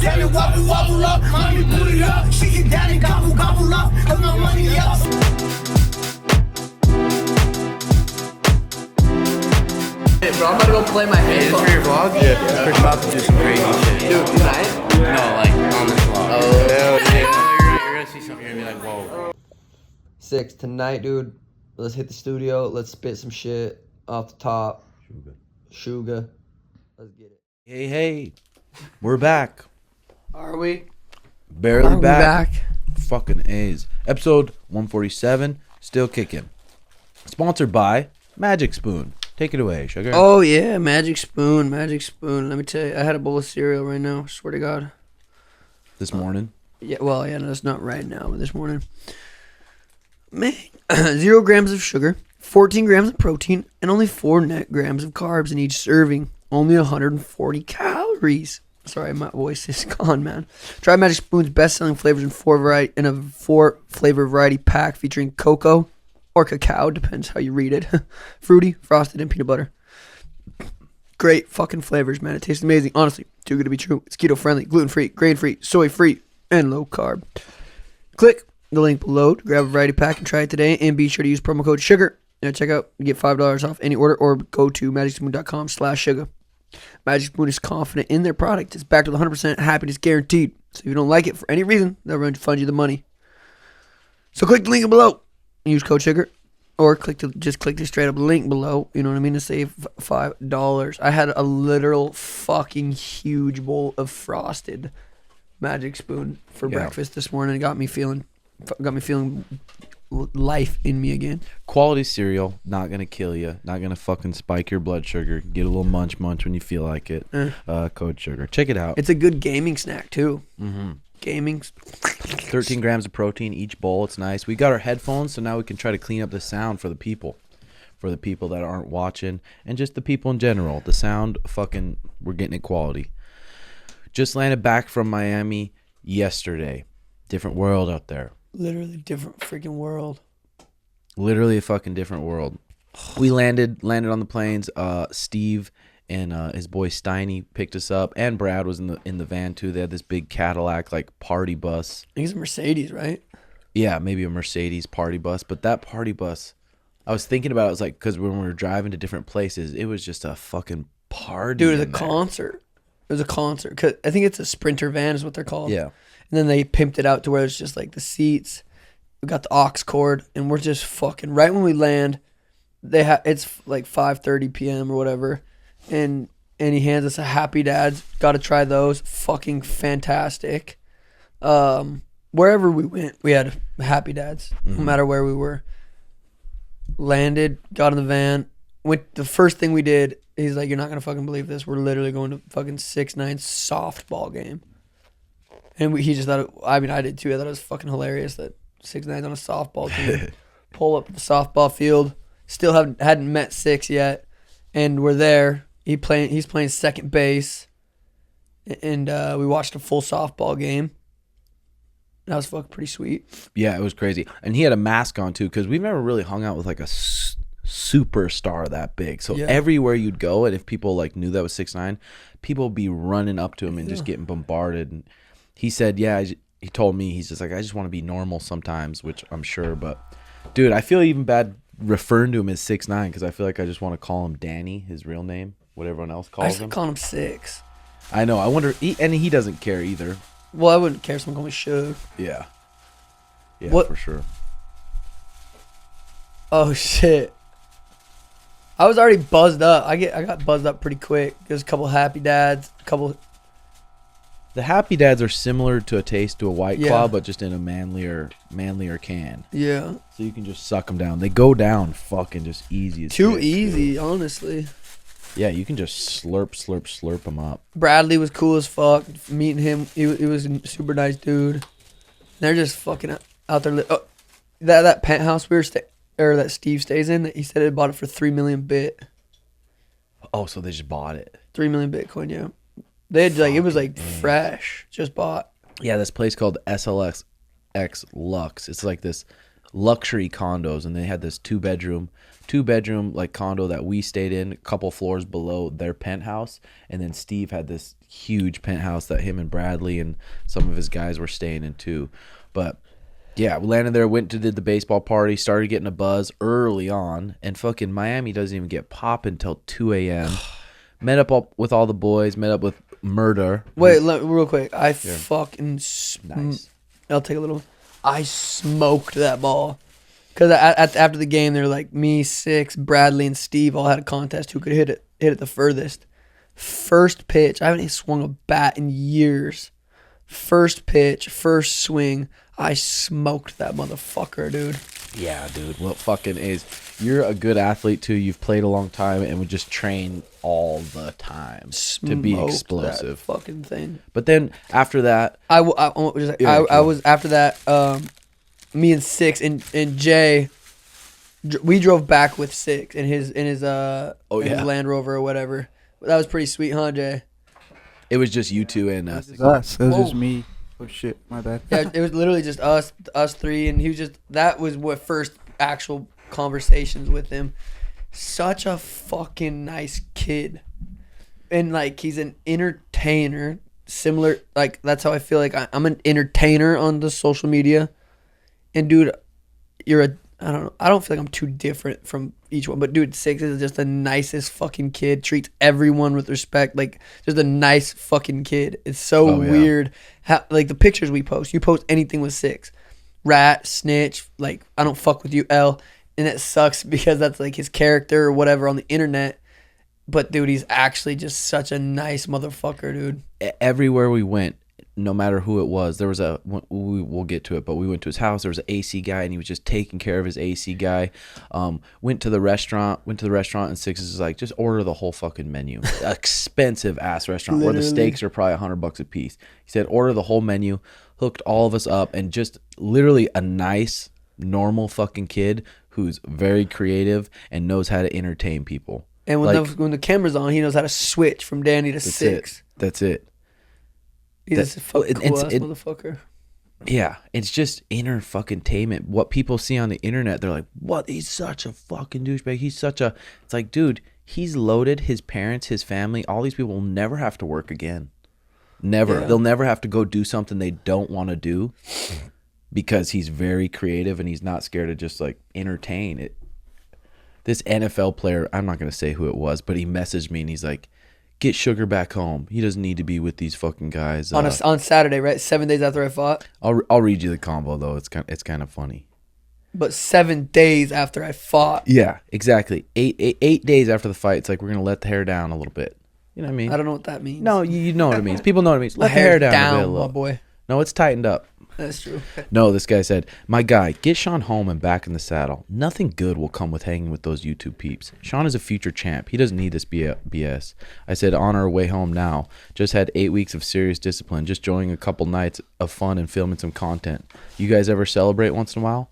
down and wobble, wobble up. Mommy, put it up. She get down and gobble, gobble up. Put my money up. Bro, I'm about to go play my Hey, is this for your vlog? Yeah. We're about to do some crazy shit. Dude, tonight? No, like on this vlog. Oh, hell yeah. You're gonna see something, you're gonna be like, whoa. 6 tonight, dude. Let's hit the studio. Let's spit some shit off the top. Sugar. Let's get it. Hey, we're back. Are we? Barely Are we back. Fucking A's. Episode 147, still kicking. Sponsored by Magic Spoon. Take it away, Sugar. Oh, yeah. Magic Spoon. Magic Spoon. Let me tell you, I had a bowl of cereal right now. Swear to God. This morning. Yeah, well, yeah, no, it's not right now, but this morning. Man, 0 grams of sugar, 14 grams of protein, and only 4 net grams of carbs in each serving. Only 140 calories. Sorry, my voice is gone, man. Try Magic Spoon's best-selling flavors in 4 flavor variety pack featuring cocoa or cacao, depends how you read it. Fruity, frosted, and peanut butter. Great fucking flavors, man. It tastes amazing. Honestly, too good to be true. It's keto-friendly, gluten-free, grain-free, soy-free, and low-carb. Click the link below to grab a variety pack and try it today. And be sure to use promo code SUGAR. And check out, you get $5 off any order or go to magicspoon.com/sugar. Magic Spoon is confident in their product. It's backed with 100% happiness guaranteed. So if you don't like it for any reason, they'll refund you the money. So click the link below and use code SUGAR. Or just click the straight up link below, you know what I mean, to save $5. I had a literal fucking huge bowl of frosted Magic Spoon for breakfast this morning. It got me feeling life in me again. Quality cereal, not gonna kill you, not gonna fucking spike your blood sugar. Get a little munch when you feel like it. Code SUGAR. Check it out. It's a good gaming snack too. Gaming. 13 grams of protein each bowl. It's nice. We got our headphones, so now we can try to clean up the sound for the people that aren't watching, and just the people in general. The sound, fucking, we're getting it quality. Just landed back from Miami yesterday. Different world out there. Literally different freaking world. Literally a fucking different world. We landed on the planes. Steve and his boy Steiny picked us up, and Brad was in the van too. They had this big Cadillac like party bus. I think it's a Mercedes, right? Yeah, maybe a Mercedes party bus. But that party bus, I was thinking about it. It was like, because when we were driving to different places, it was just a fucking party. Dude, it was a concert. It was a concert. 'Cause I think it's a Sprinter van is what they're called. Yeah. And then they pimped it out to where it's just like the seats. We got the aux cord, and we're just fucking right when we land. It's like 5:30 p.m. or whatever, and he hands us a Happy Dads. Got to try those. Fucking fantastic. Wherever we went, we had Happy Dads. No matter where we were. Landed, got in the van. The first thing we did, he's like, "You're not gonna fucking believe this. We're literally going to fucking 6ix9ine softball game." And he just thought, I did too. I thought it was fucking hilarious that 6ix9ine's on a softball team. Pull up the softball field. Still hadn't met 6 yet. And we're there. He's playing second base. And we watched a full softball game. That was fucking pretty sweet. Yeah, it was crazy. And he had a mask on too, because we've never really hung out with like a superstar that big. So everywhere you'd go, and if people like knew that was 6ix9ine, people would be running up to him and just getting bombarded. And he said, he told me, he's just like, I just want to be normal sometimes, which I'm sure. But, dude, I feel even bad referring to him as 6ix9ine because I feel like I just want to call him Danny, his real name, what everyone else calls him. I call him 6. I know. I wonder, and he doesn't care either. Well, I wouldn't care if someone called me Suge. Yeah. Yeah, what? For sure. Oh, shit. I was already buzzed up. I got buzzed up pretty quick. There's a couple Happy Dads, The Happy Dads are similar to a taste to a White Claw, but just in a manlier can. Yeah. So you can just suck them down. They go down fucking just easy as Too shit, easy, too. honestly. Yeah, you can just slurp them up. Bradley was cool as fuck. Meeting him, he was a super nice dude. They're just fucking out there. Oh, that penthouse that Steve stays in, he said he bought it for 3 million bit. Oh, so they just bought it. 3 million Bitcoin, yeah. They had it was like fresh, just bought. Yeah, this place called SLX Lux. It's like this luxury condos, and they had this 2-bedroom, 2-bedroom like condo that we stayed in, a couple floors below their penthouse, and then Steve had this huge penthouse that him and Bradley and some of his guys were staying in too. But yeah, we landed there, did the baseball party, started getting a buzz early on, and fucking Miami doesn't even get popping until 2 a.m. Met up with all the boys, met up with Murder. Wait, real quick. Nice. I'll take a little. I smoked that ball. Because after the game, they're like, me, 6, Bradley, and Steve all had a contest who could hit it the furthest. First pitch. I haven't even swung a bat in years. First pitch, first swing. I smoked that motherfucker, dude. Yeah, dude. Well, fucking is. You're a good athlete, too. You've played a long time and would just train all the time to be Smoked explosive. that fucking thing. But then after that, I was after that. Me and 6 and Jay, we drove back with 6 in his his Land Rover or whatever. That was pretty sweet, huh, Jay? it was just you two and It was just me. Oh shit, my bad. Yeah, it was literally just us 3, and that was what first actual conversations with him. Such a fucking nice kid, and like he's an entertainer. Similar, like that's how I feel like I'm an entertainer on the social media. And dude, I don't know. I don't feel like I'm too different from each one, but dude, 6 is just the nicest fucking kid. Treats everyone with respect. Like just a nice fucking kid. It's so weird how like the pictures we post. You post anything with 6, rat, snitch. Like I don't fuck with you, L, and it sucks because that's like his character or whatever on the internet. But dude, he's actually just such a nice motherfucker, dude. Everywhere we went, no matter who it was, there was we'll get to it, but we went to his house. There was an AC guy, and he was just taking care of his AC guy. Went to the restaurant, and 6 is like, just order the whole fucking menu. Expensive ass restaurant where the steaks are probably $100 a piece. He said, order the whole menu, hooked all of us up, and just literally a nice, normal fucking kid who's very creative and knows how to entertain people. And when the camera's on, he knows how to switch from Danny to 6. That's it. He's a fucking cool ass motherfucker. Yeah, it's just inner fucking tainment. What people see on the internet, they're like, "What? He's such a fucking douchebag. He's such a." It's like, dude, he's loaded. His parents, his family, all these people will never have to work again. Never. Yeah. They'll never have to go do something they don't want to do because he's very creative and he's not scared to just like entertain it. This NFL player, I'm not gonna say who it was, but he messaged me and he's like, "Get Sugar back home. He doesn't need to be with these fucking guys." On Saturday, right? 7 days after I fought. I'll read you the combo though. It's kind of funny. But 7 days after I fought. Yeah, exactly. Eight days after the fight, it's like we're gonna let the hair down a little bit. You know what I mean? I don't know what that means. No, you know what it means. People know what it means. Let the hair down a bit, my boy. No, it's tightened up. That's true. No, this guy said, "My guy, get Sean home and back in the saddle. Nothing good will come with hanging with those YouTube peeps. Sean is a future champ. He doesn't need this BS." I said, "On our way home now. Just had 8 weeks of serious discipline. Just enjoying a couple nights of fun and filming some content. You guys ever celebrate once in a while?"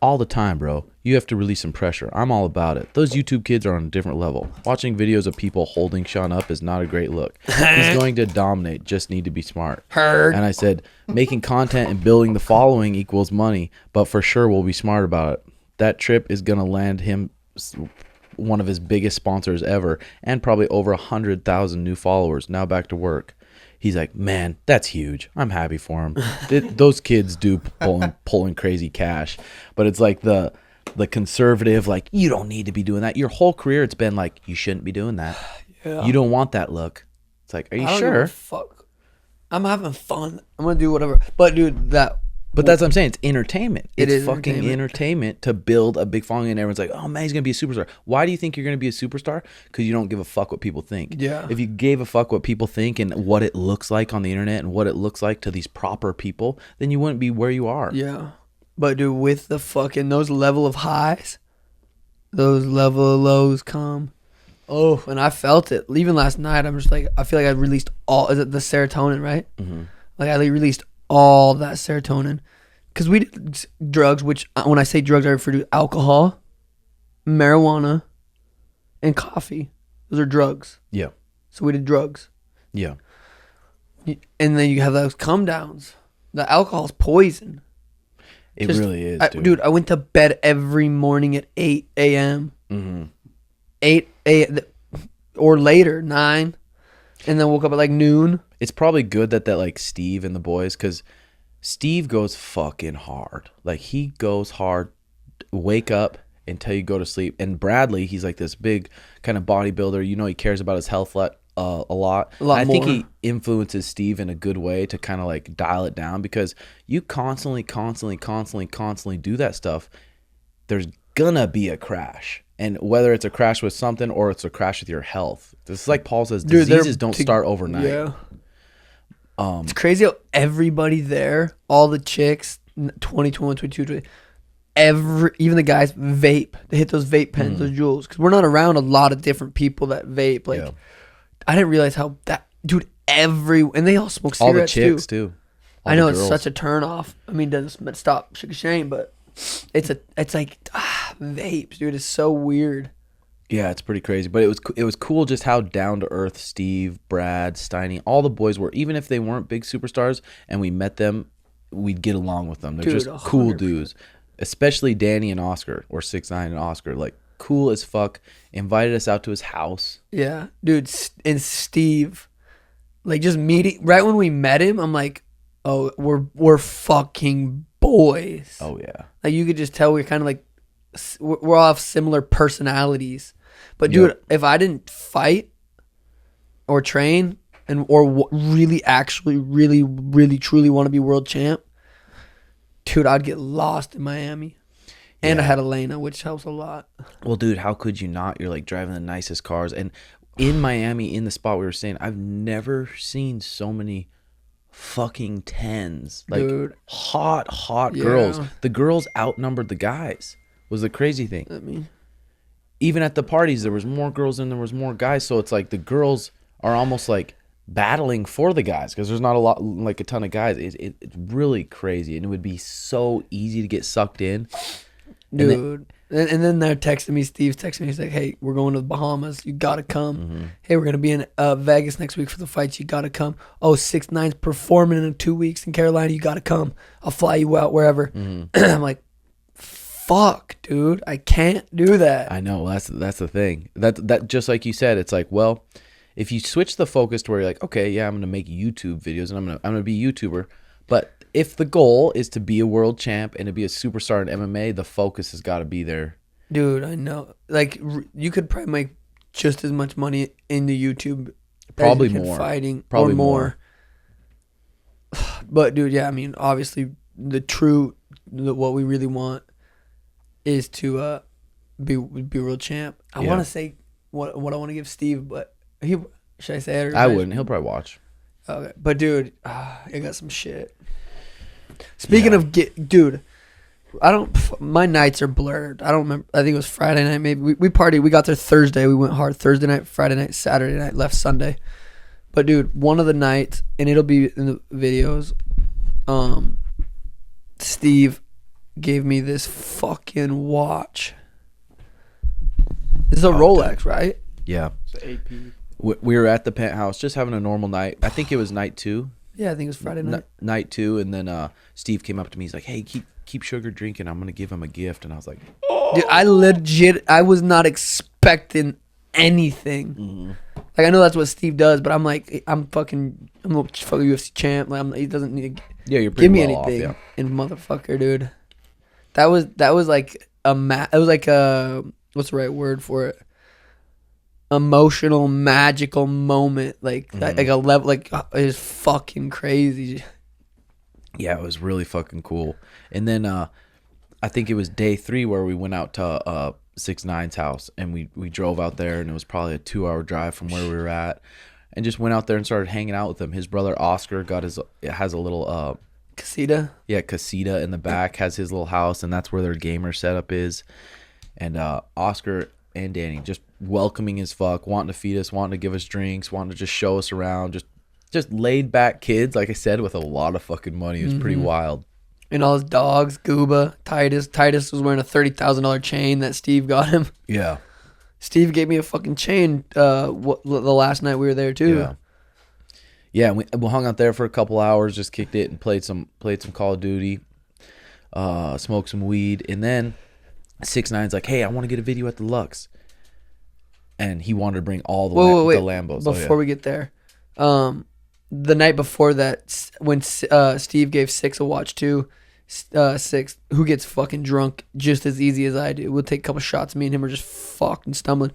"All the time, bro. You have to release some pressure. I'm all about it. Those YouTube kids are on a different level. Watching videos of people holding Sean up is not a great look. He's going to dominate. Just need to be smart." Heard. And I said, "Making content and building the following equals money, but for sure we'll be smart about it. That trip is going to land him one of his biggest sponsors ever and probably over 100,000 new followers. Now back to work." He's like, "Man, that's huge. I'm happy for him." Those kids do pulling crazy cash, but it's like the conservative, like, you don't need to be doing that. Your whole career, it's been like, you shouldn't be doing that. Yeah. You don't want that look. It's like, are you sure? Fuck. I'm having fun. I'm gonna do whatever. But dude, But that's what I'm saying. It's entertainment. It is fucking entertainment to build a big following, and everyone's like, "Oh man, he's gonna be a superstar." Why do you think you're gonna be a superstar? Because you don't give a fuck what people think. Yeah. If you gave a fuck what people think and what it looks like on the internet and what it looks like to these proper people, then you wouldn't be where you are. Yeah. But dude, with the fucking those level of highs, those level of lows come. Oh, and I felt it. Even last night, I'm just like, I feel like I released all. Is it the serotonin, right? Mm-hmm. Like I released all that serotonin, because we did drugs, which when I say drugs, I refer to alcohol, marijuana, and coffee. Those are drugs. Yeah. So we did drugs. Yeah. And then you have those come downs. The alcohol's poison. It really is, dude. I went to bed every morning at 8 a.m. 8 a.m. or later, 9, and then woke up at like noon. It's probably good that like Steve and the boys, because Steve goes fucking hard. Like, he goes hard, wake up until you go to sleep. And Bradley, he's like this big kind of bodybuilder. You know, he cares about his health a lot. I think he influences Steve in a good way to kind of like dial it down, because you constantly do that stuff, there's gonna be a crash. And whether it's a crash with something or it's a crash with your health, this is like Paul says, diseases don't start overnight. Yeah. It's crazy how everybody there, all the chicks, 21, 22, 20, even the guys vape. They hit those vape pens, those jewels. Because we're not around a lot of different people that vape. Like, I didn't realize how that, dude, and they all smoke cigarettes, all the chicks too. I know, it's such a turn off. I mean, it doesn't stop 6ix9ine, but it's like vapes, dude. It's so weird. Yeah, it's pretty crazy, but it was cool just how down to earth Steve, Brad, Steiny, all the boys were. Even if they weren't big superstars and we met them, we'd get along with them. They're just cool 100%. Dudes, especially Danny and Oscar, or 6ix9ine and Oscar. Like, cool as fuck. Invited us out to his house. Yeah, dude, and Steve, like, just meeting right when we met him, I'm like, oh, we're fucking boys. Oh yeah, like, you could just tell we're kind of like, we're all have similar personalities. But dude, if I didn't fight or train or really actually really truly want to be world champ, dude, I'd get lost in Miami. And I had Elena, which helps a lot. Well, dude, how could you not? You're like driving the nicest cars. And in Miami, in the spot we were staying, I've never seen so many fucking 10s. Like, dude, hot girls. The girls outnumbered the guys. Was the crazy thing. I mean, even at the parties, there was more girls than there was more guys. So it's like the girls are almost like battling for the guys, because there's not a ton of guys. It's really crazy, and it would be so easy to get sucked in. Dude. And then they're texting me. Steve's texting me. He's like, "Hey, we're going to the Bahamas. You gotta come. Mm-hmm. Hey, we're gonna be in Vegas next week for the fights. You gotta come. Oh, 6ix9ine's performing in 2 weeks in Carolina. You gotta come. I'll fly you out wherever." Mm-hmm. I'm like, fuck, dude, I can't do that. I know, that's the thing. That just like you said, it's like, well, if you switch the focus to where you're like, okay, yeah, I'm gonna make YouTube videos and I'm gonna be a YouTuber, but if the goal is to be a world champ and to be a superstar in MMA, the focus has got to be there. Dude, I know. Like, you could probably make just as much money in the YouTube, probably as you can more fighting, probably or more. But dude, yeah, I mean, obviously, what we really want is to be world champ. I want to say what I want to give Steve, but should I say it? Or I wouldn't. He'll probably watch. Okay, but dude, I got some shit. Speaking of dude, my nights are blurred. I don't remember. I think it was Friday night. Maybe we partied. We got there Thursday. We went hard Thursday night, Friday night, Saturday night. Left Sunday. But dude, one of the nights, and it'll be in the videos. Steve gave me this fucking watch. This is a Rolex, right? Yeah. It's an AP. We were at the penthouse just having a normal night. I think it was night 2. Yeah, I think it was Friday night. Night 2, and then Steve came up to me. He's like, "Hey, keep Sugar drinking. I'm gonna give him a gift." And I was like, dude, I was not expecting anything. Mm-hmm. Like, I know that's what Steve does, but I'm like, I'm a fucking UFC champ. Like, he doesn't need to give me anything. Off, yeah. And motherfucker, dude, that was like it was like a, what's the right word for it? Emotional, magical moment, like like a level, like it was fucking crazy. Yeah, it was really fucking cool. And then I think it was day 3 where we went out to 6ix9ine's house, and we drove out there, and it was probably a 2-hour drive from where we were at, and just went out there and started hanging out with him. His brother Oscar has a little casita. Yeah, casita in the back, has his little house, and that's where their gamer setup is. And Oscar and Danny just welcoming as fuck, wanting to feed us, wanting to give us drinks, wanting to just show us around, just laid back kids, like I said, with a lot of fucking money. It was pretty wild. And all his dogs, Gooba, Titus was wearing a $30,000 chain that Steve got him. Yeah. Steve gave me a fucking chain the last night we were there too. Yeah, we hung out there for a couple hours, just kicked it and played some Call of Duty. smoke some weed, and then 6ix9ine's like, hey, I want to get a video at the Lux, and he wanted to bring all the the Lambos. Before we get there, the night before that, when Steve gave 6ix a watch too, 6ix, who gets fucking drunk just as easy as I do. We'll take a couple shots. Me and him are just fucked and stumbling.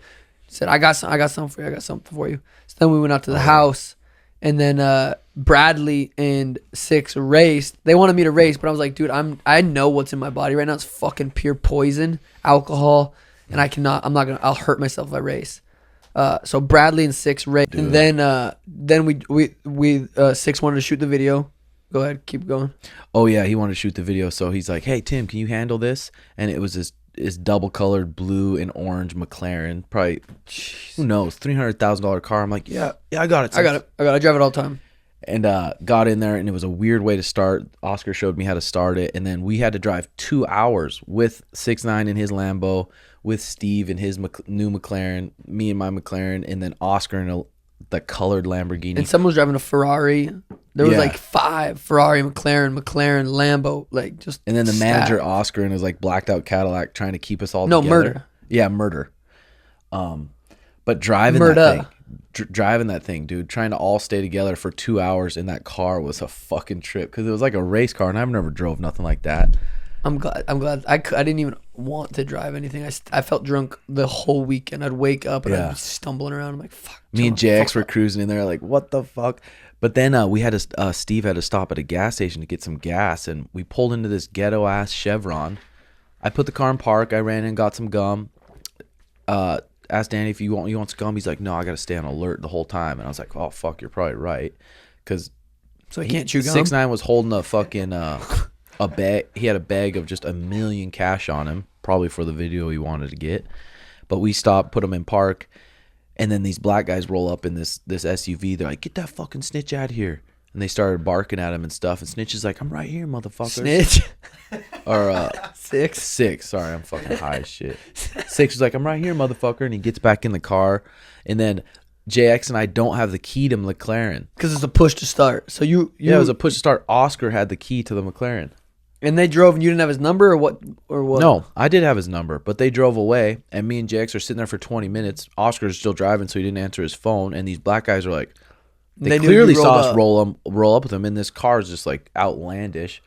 Said, I got something for you. I got something for you. So then we went out to the house, and then Bradley and 6ix raced. They wanted me to race, but I was like, dude, I know what's in my body right now. It's fucking pure poison, alcohol, and I'll hurt myself if I race. So Bradley and 6ix raced, and then we 6ix wanted to shoot the video. Go ahead, keep going. Oh yeah, he wanted to shoot the video, so he's like, hey Tim, can you handle this? And it was this double colored blue and orange McLaren, probably, who knows, $300,000 car. I'm like, yeah, I got it. I drive it all the time. And got in there, and it was a weird way to start. Oscar showed me how to start it, and then we had to drive 2 hours with 6ix9ine in his Lambo, with Steve in his new McLaren, me in my McLaren, and then Oscar in the colored Lamborghini. And someone was driving a Ferrari. There was like 5 Ferrari, McLaren, Lambo, like just. And then the manager Oscar in his like blacked out Cadillac trying to keep us all together. Murder. Yeah, murder. But driving that thing, dude, trying to all stay together for 2 hours in that car was a fucking trip, because it was like a race car, and I've never drove nothing like that. I'm glad. I didn't even want to drive anything. I felt drunk the whole weekend. I'd wake up and I'd be stumbling around. I'm like, fuck. Me and JX were cruising in there like, what the fuck? But then Steve had to stop at a gas station to get some gas, and we pulled into this ghetto ass Chevron. I put the car in park. I ran in and got some gum. Asked Danny if you want some gum. He's like, no, I got to stay on alert the whole time. And I was like, oh fuck, you're probably right, because so he can't chew gum. 6ix9ine was holding a fucking a bag. He had a bag of just $1 million cash on him, probably for the video he wanted to get. But we stopped, put him in park, and then these black guys roll up in this SUV. They're like, get that fucking snitch out of here. And they started barking at him and stuff. And Snitch is like, I'm right here, motherfucker. Snitch? Or 6ix? 6ix. Sorry, I'm fucking high as shit. 6ix is like, I'm right here, motherfucker. And he gets back in the car. And then JX and I don't have the key to McLaren. Because it's a push to start. So you Yeah, it was a push to start. Oscar had the key to the McLaren. And they drove and you didn't have his number, or what? No, I did have his number, but they drove away, and me and JX are sitting there for 20 minutes. Oscar's still driving, so he didn't answer his phone, and these black guys are like, they clearly saw us roll up with him, and this car is just like outlandish,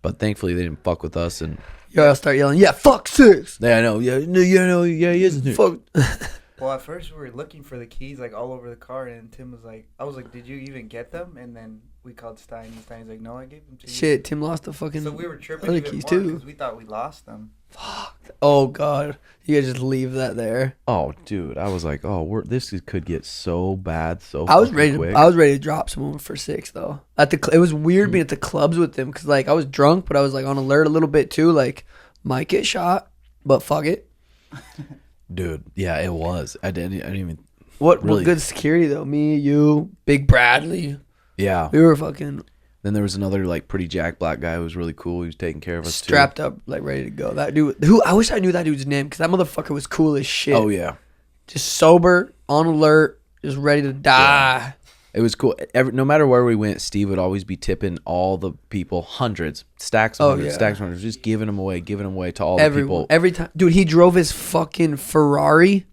but thankfully they didn't fuck with us. And I'll start yelling, yeah, fuck 6ix. Yeah, I know. Yeah, he isn't. Fuck. Well, at first we were looking for the keys like all over the car, and Tim was like, I was like, did you even get them? And then we called Stein, and Stein's like, no, I gave them to you. Shit, Tim lost the fucking So we were tripping other even keys more too. because we thought we lost them. Fuck. Oh god, you guys just leave that there. Oh, dude, I was like, this could get so bad so I was ready quick. I was ready to drop someone for 6ix though. It was weird being at the clubs with them, because like I was drunk, but I was like on alert a little bit too. Like, might get shot, but fuck it. Dude, yeah, it was. I didn't even. What really good security though? Me, you, Big Bradley. Yeah, We were fucking then there was another like pretty jack black guy who was really cool. He was taking care of us strapped up, like ready to go. That dude, who I wish I knew that dude's name, because that motherfucker was cool as shit. Oh yeah, Just sober, on alert, just ready to die. it was cool. No matter where we went, Steve would always be tipping all the people hundreds, stacks of hundreds, stacks of hundreds, just giving them away to all the people. Every time, dude, he drove his fucking Ferrari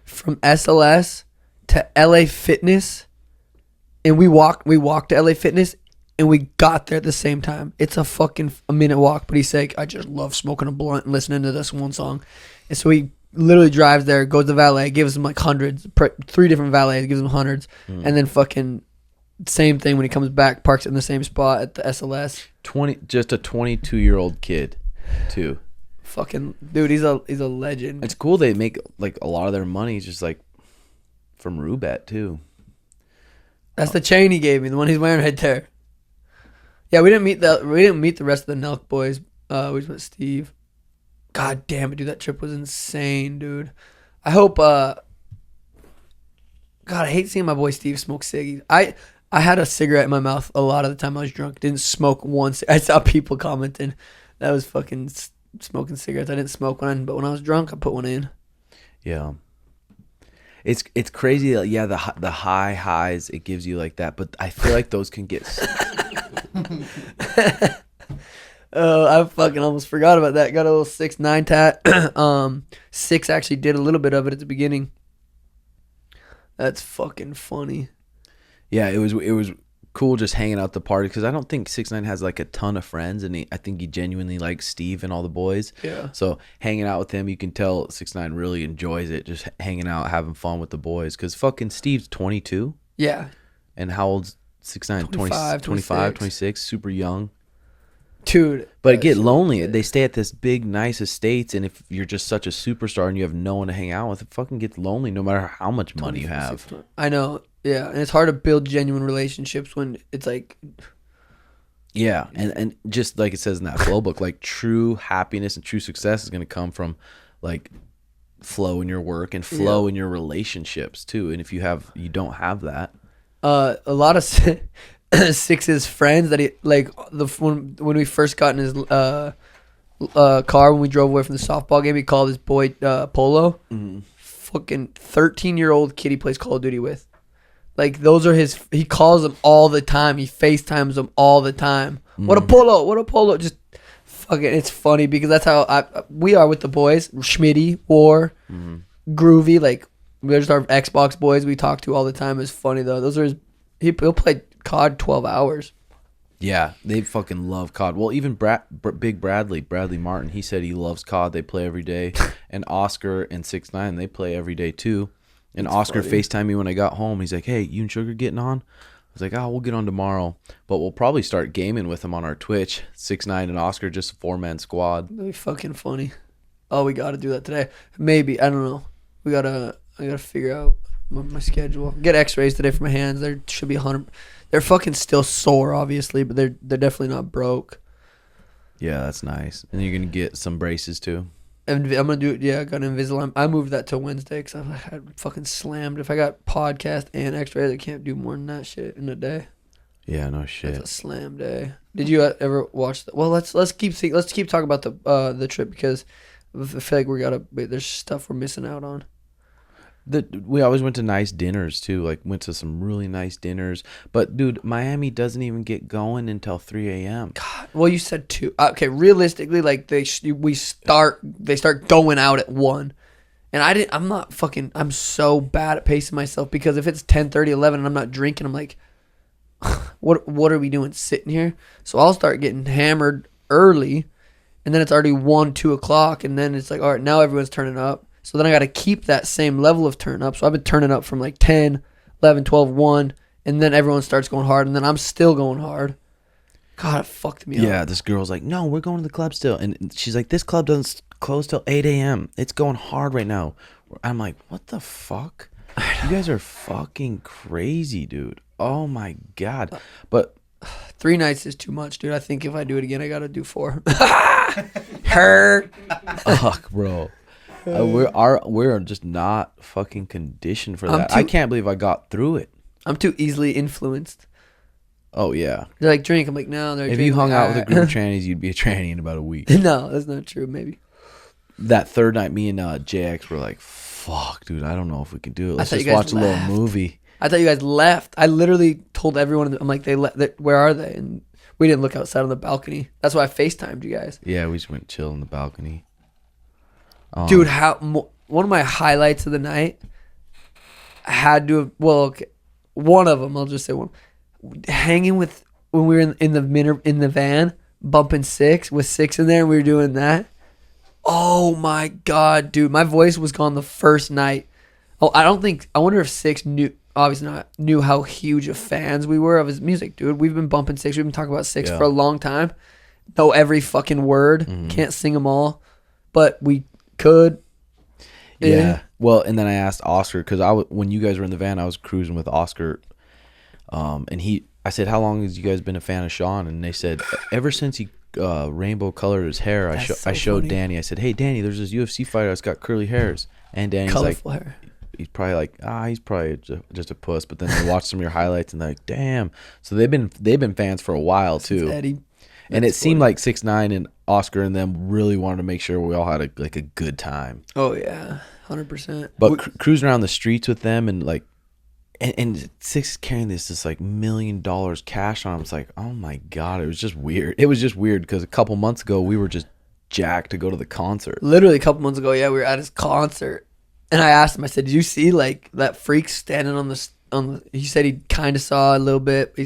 from SLS to LA Fitness, and we walked to LA Fitness, and we got there at the same time. It's a minute walk, but he's like, I just love smoking a blunt and listening to this one song. And so he literally drives there, goes to valet, gives him like hundreds, 3 different valets, gives him hundreds, and then fucking same thing when he comes back, parks in the same spot at the SLS. Just a 22-year-old kid, too. Fucking dude, he's a legend. It's cool they make like a lot of their money just like from Rubet too. That's the chain he gave me, the one he's wearing right there. Yeah, we didn't meet the rest of the Nelk boys. We just met Steve. God damn it, dude, that trip was insane, dude. I hope God, I hate seeing my boy Steve smoke ciggies. I had a cigarette in my mouth a lot of the time I was drunk. Didn't smoke once. I saw people commenting that was fucking smoking cigarettes. I didn't smoke one, but when I was drunk, I put one in. Yeah. It's crazy. Yeah, the high highs it gives you like that, but I feel like those can get. Oh, I fucking almost forgot about that. Got a little 6ix9ine tat. Six actually did a little bit of it at the beginning. That's fucking funny. Yeah, it was cool just hanging out at the party because I don't think 6ix9ine has like a ton of friends, and I think he genuinely likes Steve and all the boys. Yeah. So hanging out with him, you can tell 6ix9ine really enjoys it, just hanging out, having fun with the boys. Because fucking Steve's 22. Yeah. And how old's 6ix9ine? 25, 26, super young. Dude. But it get lonely. They stay at this big, nice estates, and if you're just such a superstar and you have no one to hang out with, it fucking gets lonely no matter how much money you have. I know. Yeah, and it's hard to build genuine relationships when it's like... Yeah, and just like it says in that flow book, like true happiness and true success is going to come from like flow in your work and flow in your relationships too. And if you don't have that. A lot of Six's friends that he like when we first got in his car when we drove away from the softball game, he called his boy Polo. Mm-hmm. Fucking 13-year-old kid he plays Call of Duty with. Like those are his. He calls them all the time. He FaceTimes them all the time. Mm-hmm. What a Polo! What a Polo! Just fucking. It's funny because that's how we are with the boys. Schmitty, War, Groovy. Like there's our Xbox boys we talk to all the time. It's funny though. Those are his. He'll play COD 12 hours. Yeah, they fucking love COD. Well, even Big Bradley Martin, he said he loves COD. They play every day. And Oscar and 6ix9ine, they play every day too. And that's Oscar funny. FaceTimed me when I got home. He's like, hey, you and Sugar getting on? I was like, oh, we'll get on tomorrow. But we'll probably start gaming with him on our Twitch. 6ix9ine and Oscar, just a 4-man squad. That'd be fucking funny. Oh, we got to do that today. Maybe. I don't know. I got to figure out my schedule. Get x-rays today for my hands. There should be 100. They're fucking still sore, obviously, but they're definitely not broke. Yeah, that's nice. And you're going to get some braces too. And I'm going to do it. Yeah, I got Invisalign. I moved that to Wednesday because I had fucking slammed. If I got podcast and x-rays, I can't do more than that shit in a day. Yeah, no shit. That's a slam day. Did you ever watch that? Well, let's keep talking about the trip because I feel like there's stuff we're missing out on. We always went to nice dinners too. Like went to some really nice dinners. But dude, Miami doesn't even get going until 3 a.m. God. Well, you said 2. Okay, realistically, like they start going out at 1. And I'm so bad at pacing myself because if it's 10:30, 11 and I'm not drinking, I'm like, what are we doing sitting here? So I'll start getting hammered early, and then it's already 1, 2 o'clock, and then it's like, all right, now everyone's turning up. So then I got to keep that same level of turn up. So I've been turning up from like 10, 11, 12, 1, and then everyone starts going hard, and then I'm still going hard. God, it fucked me up. Yeah, this girl's like, no, we're going to the club still. And she's like, this club doesn't close till 8 a.m. It's going hard right now. I'm like, what the fuck? You guys are fucking crazy, dude. Oh, my God. But 3 nights is too much, dude. I think if I do it again, I got to do 4. Her. Fuck, bro. We're just not fucking conditioned for that. I can't believe I got through it. I'm too easily influenced. Oh yeah. They're like, drink. I'm like, no. If you hung out with a group of trannies, you'd be a tranny in about a week. No, that's not true. Maybe. That third night, me and JX were like, "Fuck, dude, I don't know if we can do it. Let's just watch a little movie." I thought you guys left. I literally told everyone. I'm like, where are they? And we didn't look outside on the balcony. That's why I FaceTimed you guys. Yeah, we just went chill on the balcony. Dude, one of my highlights of the night had to have, okay, one of them, I'll just say one. Hanging with, when we were in the van, bumping 6 with 6 in there, and we were doing that. Oh my God, dude, my voice was gone the first night. Oh, I wonder if 6 knew how huge of fans we were of his music, dude. We've been bumping 6, we've been talking about 6 for a long time. Know every fucking word, can't sing them all, but we could. Yeah. Well, and then I asked Oscar because when you guys were in the van, I was cruising with Oscar, and I said, "How long has you guys been a fan of Sean?" And they said, "Ever since he rainbow colored his hair." I showed Danny. I said, "Hey, Danny, there's this UFC fighter that's got curly hairs." And Danny's colorful like, hair. He's probably like, he's probably just a puss. But then they watched some of your highlights and they're like, damn. So they've been fans for a while too. Eddie. And it seemed like 6ix9ine and Oscar and them really wanted to make sure we all had a good time. Oh yeah, 100%. But cruising around the streets with them and like And Six is carrying this like $1 million cash on him. It's like, oh my God, it was just weird. It was just weird because a couple months ago we were just jacked to go to the concert. Literally a couple months ago, yeah, we were at his concert, and I asked him. I said, "Did you see like that freak standing on the?" He said he kind of saw a little bit,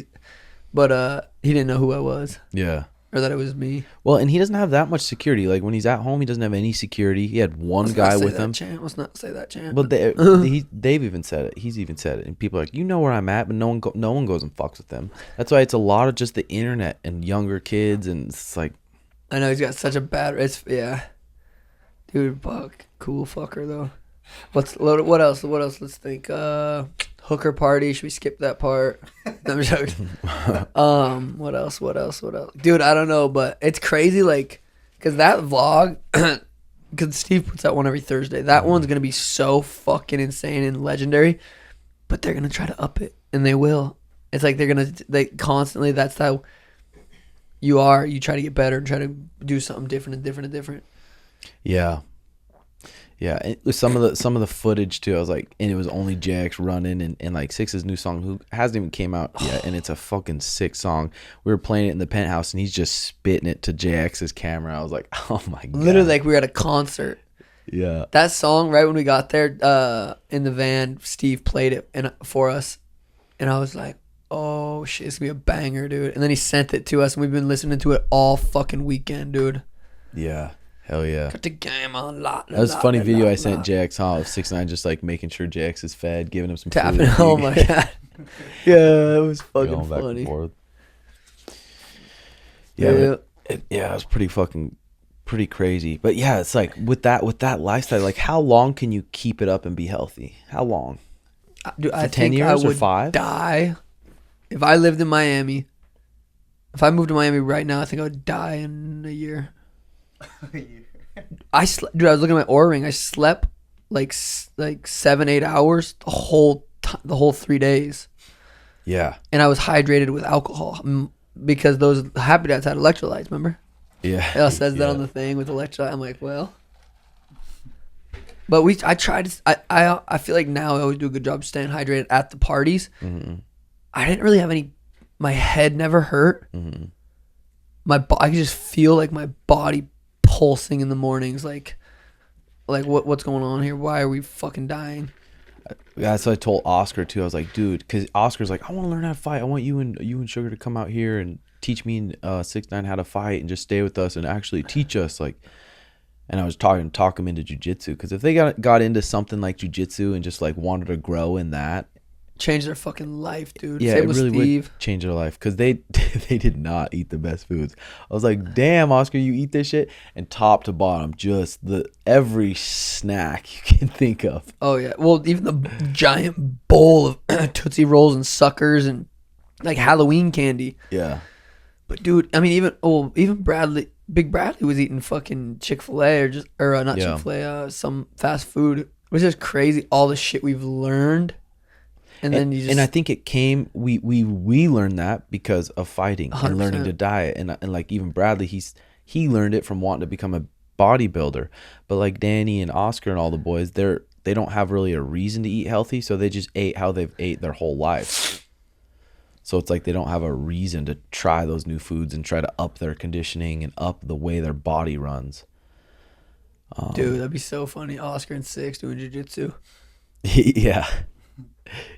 but he didn't know who I was. Yeah. Or that it was me. Well, and he doesn't have that much security. Like when he's at home, he doesn't have any security. He had one guy with him. Let's not say that, champ. But they've even said it. He's even said it, and people are like, you know where I'm at, but no one goes and fucks with them. That's why it's a lot of just the internet and younger kids, and it's like, I know he's got such a bad. Yeah, dude, cool fucker though. What else? Let's think. Hooker party. Should we skip that part? No, I'm joking. What else? Dude, I don't know, but it's crazy, like, because that vlog, because Steve puts out one every Thursday. That one's going to be so fucking insane and legendary, but they're going to try to up it, and they will. It's like they constantly, that's how you are. You try to get better and try to do something different. yeah. Yeah, it was some of the footage too. I was like, and it was only JX running, and like 6ix's new song, who hasn't even came out yet, and it's a fucking sick song. We were playing it in the penthouse, and he's just spitting it to JX's camera. I was like, oh my God. Literally, like we were at a concert. Yeah. That song, right when we got there, in the van, Steve played it for us, and I was like, oh shit, it's gonna be a banger, dude. And then he sent it to us, and we've been listening to it all fucking weekend, dude. Yeah. Hell yeah. Got the game on lot. That was a funny video I sent JX, of 6ix9ine just like making sure JX is fed, giving him some tapping. food. Oh my God. Yeah, it was fucking Going back funny. and forth. Yeah. It was pretty crazy. But yeah, it's like with that lifestyle, like how long can you keep it up and be healthy? How long? Dude, I 10 think years I or would 5? die if I lived in Miami. If I moved to Miami right now, I think I would die in a year. You- Dude, I was looking at my Oura ring. I slept like 7-8 hours the whole 3 days, Yeah. and I was hydrated with alcohol because those Happy Dads had electrolytes. Remember? Yeah. It all says that Yeah. on the thing with electrolyte. I'm like, well, but I tried. I feel like now I always do a good job staying hydrated at the parties. Mm-hmm. I didn't really have any. My head never hurt. Mm-hmm. I could just feel like my body pulsing in the mornings, like what's going on here? Why are we fucking dying? That's what I told Oscar too. I was like, dude, because Oscar's like, I want to learn how to fight. I want you and Sugar to come out here and teach me and 6ix9ine how to fight and just stay with us and actually teach us. Like, and I was talk him into jujitsu, because if they got into something like jujitsu and just like wanted to grow in that, Change their fucking life, dude. yeah, Same it with really Steve. would change their life, because they did not eat the best foods. I was like, damn, Oscar, you eat this shit, and top to bottom, just every snack you can think of. Oh yeah. Well, even the giant bowl of Tootsie Rolls and suckers and like Halloween candy. Yeah. But dude, I mean, even Big Bradley was eating fucking Chick-fil-A or not Yeah. Chick-fil-A, some fast food. It was just crazy, all the shit we've learned. And then you just, and I think it came, we learned that because of fighting 100%. and learning to diet, and like even Bradley, he learned it from wanting to become a bodybuilder. But like Danny and Oscar and all the boys, they don't have really a reason to eat healthy, so they just ate how they've ate their whole life. So it's like they don't have a reason to try those new foods and try to up their conditioning and up the way their body runs. dude, that'd be so funny. Oscar and 6 doing jiu-jitsu. Yeah.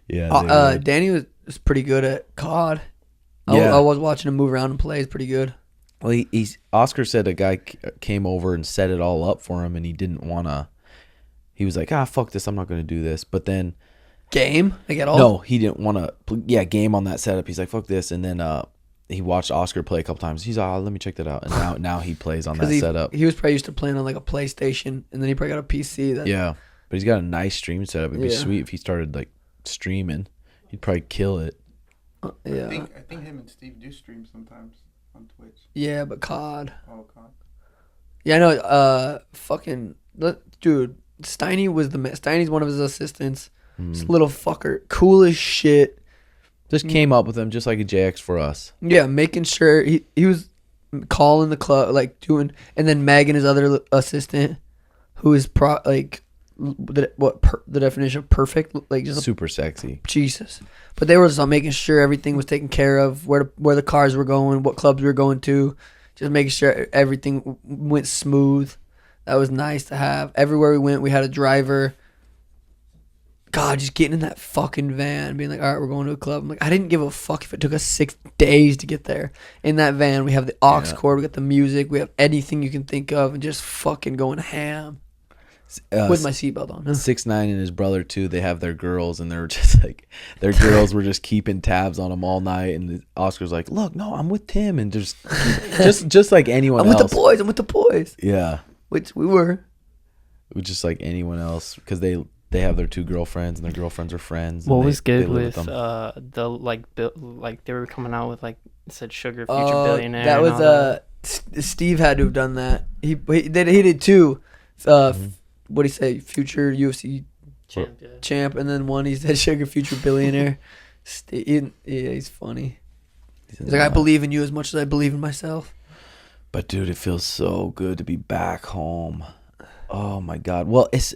Yeah. they would. Danny was pretty good at COD. Yeah. I was watching him move around and play. He's pretty good. Well, Oscar said a guy came over and set it all up for him, and he didn't want to. He was like, fuck this, I'm not going to do this. But then, Game? Like at all? no, he didn't want to. Yeah, game on that setup. He's like, fuck this. And then he watched Oscar play a couple times. He's like, let me check that out. And now he plays on that setup. He was probably used to playing on like a PlayStation, and then he probably got a PC. Yeah, but he's got a nice stream setup. It'd be Yeah. sweet if he started like streaming. He'd probably kill it. Yeah. I think him and Steve do stream sometimes on Twitch. Yeah, but COD. Oh God. Yeah, I know. Dude, Steiny's one of his assistants. This little fucker, cool as shit. Just came up with him just like a JX for us. Yeah, making sure he was calling the club, like doing, and then Megan, his other assistant, who is the definition of perfect, like just Super sexy. Jesus. But they were just on making sure everything was taken care of, where the cars were going, what clubs we were going to, just making sure everything went smooth. That was nice to have. Everywhere we went, we had a driver. God, just getting in that fucking van, being like, all right, we're going to a club. I'm like, I didn't give a fuck if it took us 6 days to get there. In that van, we have the aux cord, we got the music, we have anything you can think of, and just fucking going ham with my seatbelt on. 6ix9ine and his brother too. They have their girls, and they're just like, their girls were just keeping tabs on them all night. And Oscar's like, look, no, I'm with Tim, and just like anyone else. I'm with the boys. Yeah, Which we were. just like anyone else, because they have their 2 girlfriends, and their girlfriends are friends. What and was they good live with them. the like they were coming out with like it said Sugar Future Billionaire. That and was all that. Steve had to have done that. He did 2. What do you say? Future UFC Champ, yeah. champ, and then one he said Sugar Future Billionaire. He's funny. He's like, I believe in you as much as I believe in myself. But dude, it feels so good to be back home. Oh my God. Well, it's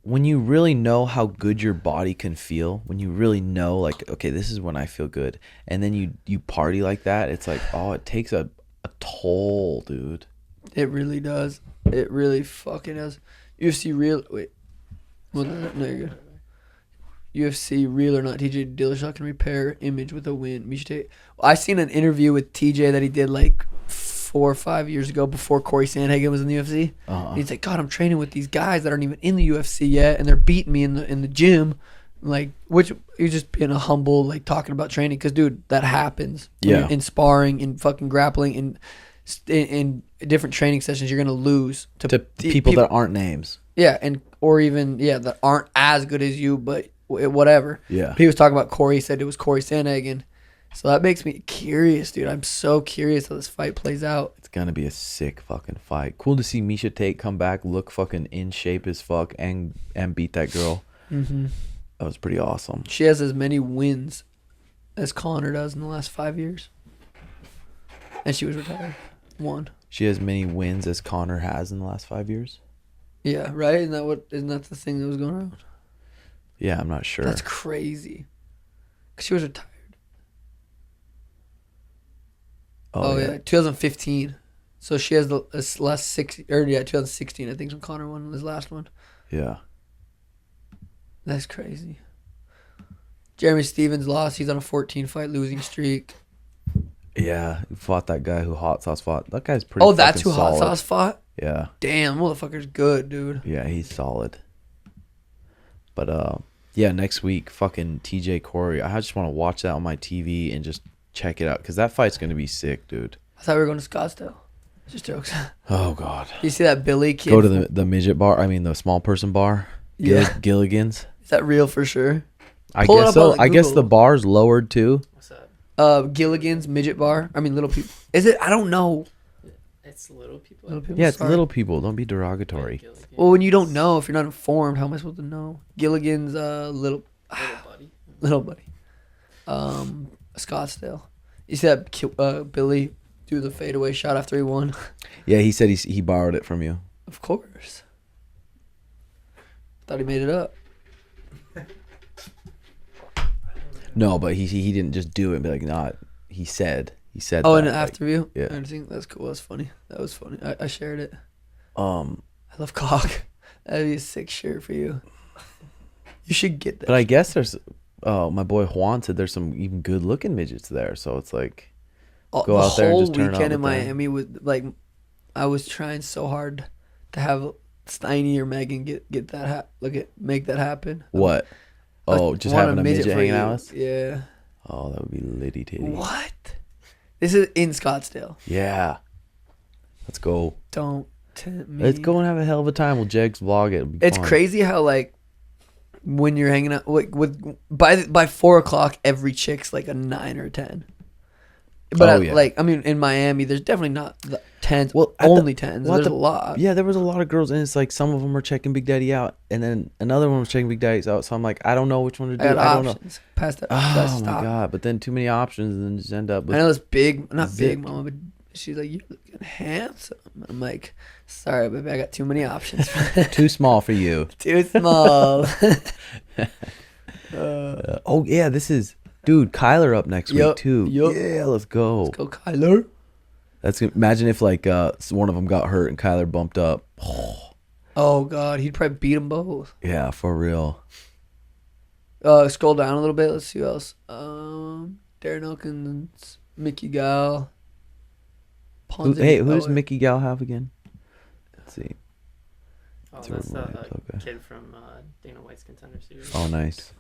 when you really know how good your body can feel, when you really know, like, okay, this is when I feel good, and then you party like that, it's like, oh, it takes a toll, dude. It really does. It really fucking does. UFC real. Wait. Well, no, you're good. UFC real or not? TJ Dillashaw can repair image with a win. I seen an interview with TJ that he did like 4 or 5 years ago before Corey Sandhagen was in the UFC. He's like, God, I'm training with these guys that aren't even in the UFC yet, and they're beating me in the gym. Like, which he's just being a humble, like talking about training, because dude, that happens. Yeah. In sparring, in fucking grappling, in different training sessions, you're gonna lose To people that aren't names. Yeah, or even that aren't as good as you, but whatever. Yeah. He was talking about Corey. He said it was Corey Sandhagen. So that makes me curious, dude. I'm so curious how this fight plays out. It's gonna be a sick fucking fight. Cool to see Miesha Tate come back, look fucking in shape as fuck, and beat that girl. Mm-hmm. That was pretty awesome. She has as many wins as Connor does in the last 5 years, and she was retired. 1. She has many wins as Connor has in the last 5 years. Yeah, right. Isn't that the thing that was going around? Yeah, I'm not sure. That's crazy. 'Cause she was retired. Oh yeah, 2015. So she has the last 2016. I think when Connor won his last one. Yeah. That's crazy. Jeremy Stevens lost. He's on a 14-fight losing streak. Yeah, he fought that guy who Hot Sauce fought. That guy's pretty. Oh, that's who solid. Hot Sauce fought? Yeah. Damn, motherfucker's good, dude. Yeah, he's solid. But yeah, next week, fucking TJ Corey. I just want to watch that on my TV and just check it out, because that fight's gonna be sick, dude. I thought we were going to Scottsdale. Just jokes. Oh God. You see that Billy kid? Go to the midget bar. I mean, the small person bar. Yeah. Gilligan's. Is that real for sure? I Pull it guess up so. on I guess Google. the bar's lowered too. What's that? Gilligan's midget bar. I mean, little people. Is it? I don't know. It's little people. Little people. Yeah, it's Sorry. little people. Don't be derogatory. Well, when you don't know, if you're not informed, how am I supposed to know? Gilligan's little buddy. Scottsdale. You see that Billy do the fadeaway shot after he won? Yeah, he said he borrowed it from you. Of course. Thought he made it up. No, but he didn't just do it and be like, nah. He said. Oh, that, and like, after you? yeah. I think that's cool. That's funny. That was funny. I shared it. I I love cock. That'd be a sick shirt for you. You should get that. But I guess there's. Oh, my boy Juan said there's some even good looking midgets there. So it's like, go out there and just turn the on whole weekend in the thing. Miami was like, I was trying so hard to have Steiny or Megan get that make that happen. What? Oh, just Want having a midget for hanging you. out with us? Yeah. Oh, that would be litty titty. What? This is in Scottsdale. Yeah. Let's go. Don't tempt me. Let's go and have a hell of a time. We'll Jegs vlog it. It'll be It's fun. crazy how like when you're hanging out with by 4 o'clock, every chick's like a 9 or a 10. But yeah. like I mean, in Miami, there's definitely not the 10s. Well, only 10s. There's a a lot. Yeah, there was a lot of girls, and it's like some of them were checking Big Daddy out, and then another one was checking Big Daddy out. So I'm like, I don't know which one to do. I got don't know. options. Past that. Oh that my stop. god! But then too many options, and then just end up with I know it's big, not Zip. big, mama, but She's like, "You're looking handsome." I'm like, "Sorry, baby, I got too many options. Too small for you. Too small." Oh yeah, this is dude. Kyler up next week Yup, too. yup. Yeah, let's go. Let's go, Kyler. That's imagine if like one of them got hurt and Kyler bumped up. Oh God, he'd probably beat them both. Yeah, for real. Scroll down a little bit. Let's see who else. Darren Elkins, Mickey Gal. Who does Mickey Gal have again? Let's see. Oh, That's that's the okay. kid from Dana White's Contender Series. Oh, nice.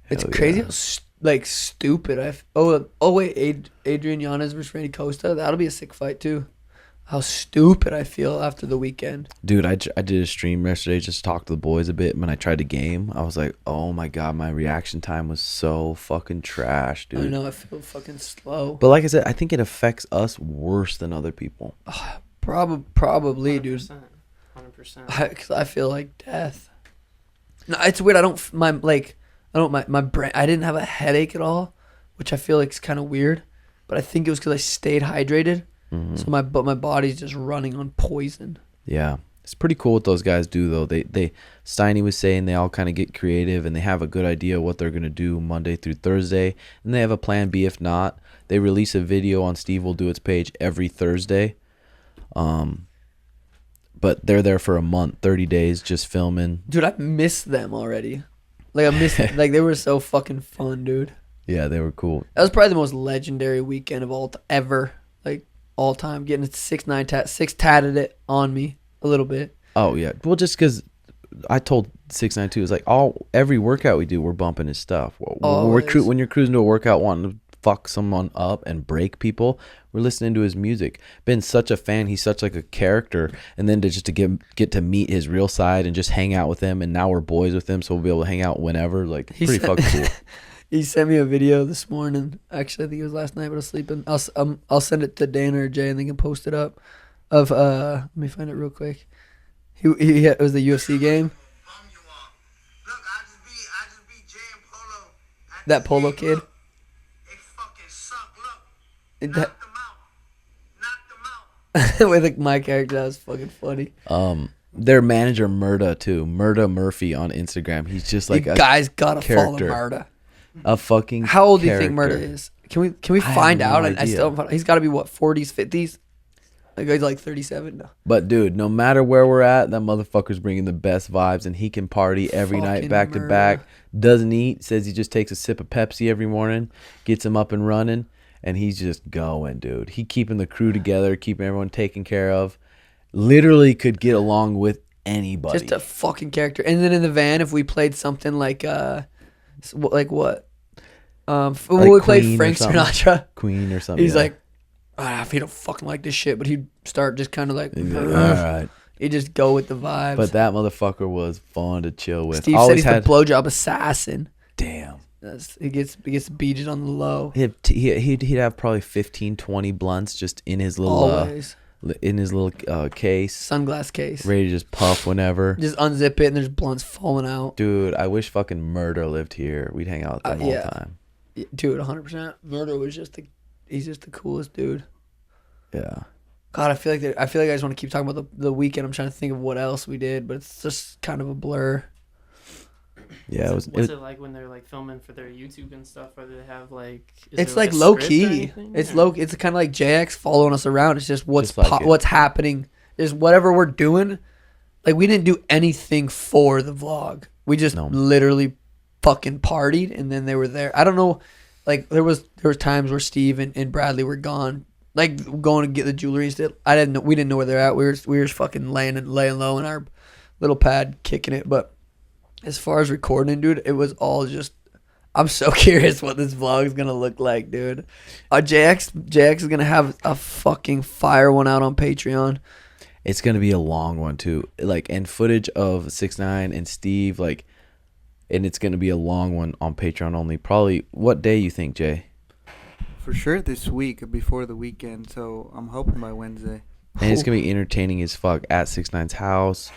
It's Hell crazy yeah. how stupid. Wait, Adrian Yanez versus Randy Costa. That'll be a sick fight too. How stupid I feel after the weekend. Dude, I did a stream yesterday, just talked to the boys a bit. And when I tried the game, I was like, oh my God, my reaction time was so fucking trash, dude. I know, I feel fucking slow. But like I said, I think it affects us worse than other people. Probably, dude. 100%. Because I feel like death. No, it's weird. My brain. I didn't have a headache at all, which I feel like is kind of weird. But I think it was because I stayed hydrated. Mm-hmm. So my body's just running on poison. Yeah. It's pretty cool what those guys do, though. Steiny was saying they all kind of get creative and they have a good idea what they're going to do Monday through Thursday. And they have a plan B if not. They release a video on SteveWillDoIt's page every Thursday. But they're there for a month, 30 days, just filming. Dude, I miss them already. Like, I miss like, they were so fucking fun, dude. Yeah, they were cool. That was probably the most legendary weekend of ever. Like, all time. Getting a 6ix9ine Six tatted it on me a little bit. Oh, yeah. Well, just because I told 6ix9ine too, it's like every workout we do, we're bumping his stuff. When you're cruising to a workout wanting to fuck someone up and break people, we're listening to his music. Been such a fan. He's such like a character. And then to get to meet his real side and just hang out with him. And now we're boys with him, so we'll be able to hang out whenever. Like, pretty fucking cool. He sent me a video this morning. Actually, I think it was last night, but I was sleeping. I'll send it to Dana or Jay, and they can post it up. Let me find it real quick. It was the UFC game. That Polo kid. With like my character, that was fucking funny. Their manager Murda too, Murda Murphy on Instagram. He's just like You guys gotta follow character. Murda. A fucking. How old do you character. think Murda is? Can we I find have no out? I idea. still he's got to be what, 40s, 50s. Like he's like 37 now. But dude, no matter where we're at, that motherfucker's bringing the best vibes, and he can party every night Fucking back to Murda. back. Doesn't eat. Says he just takes a sip of Pepsi every morning, gets him up and running, and he's just going, dude. He keeping the crew together, keeping everyone taken care of. Literally could get along with anybody. Just a fucking character. And then in the van, if we played something like what? We played Queen or Frank something. Sinatra. Queen or something. He's yeah. like, he don't fucking like this shit, but he'd start just kind of like, He'd be like, all right. he'd just go with the vibes. But that motherfucker was fun to chill with. Steve said Always he's the blowjob assassin. Damn. He gets beated on the low. He'd have probably 15, 20 blunts just in his little Always. case, Sunglass case. ready to just puff whenever. Just unzip it and there's blunts falling out. Dude, I wish fucking Murder lived here. We'd hang out with them all yeah. the time. Dude, 100%. Murder was he's just the coolest dude. Yeah. God, I feel like I just want to keep talking about the weekend. I'm trying to think of what else we did, but it's just kind of a blur. Yeah, What's it like when they're like filming for their YouTube and stuff? Or do they have like? It's like low key. It's low. It's kind of like JX following us around. It's just what's what's happening. Is whatever we're doing. Like we didn't do anything for the vlog. We just literally fucking partied, and then they were there. I don't know. Like there was times where Steve and Bradley were gone, like going to get the jewelry and stuff. We didn't know where they're at. We were laying low in our little pad, kicking it. But as far as recording, dude, it was all just. I'm so curious what this vlog is gonna look like, dude. JX is gonna have a fucking fire one out on Patreon. It's gonna be a long one too. Like, and footage of 6ix9ine and Steve, like, and it's gonna be a long one on Patreon only. Probably what day you think, Jay? For sure this week before the weekend, so I'm hoping by Wednesday. And it's gonna be entertaining as fuck at 6ix9ine's house,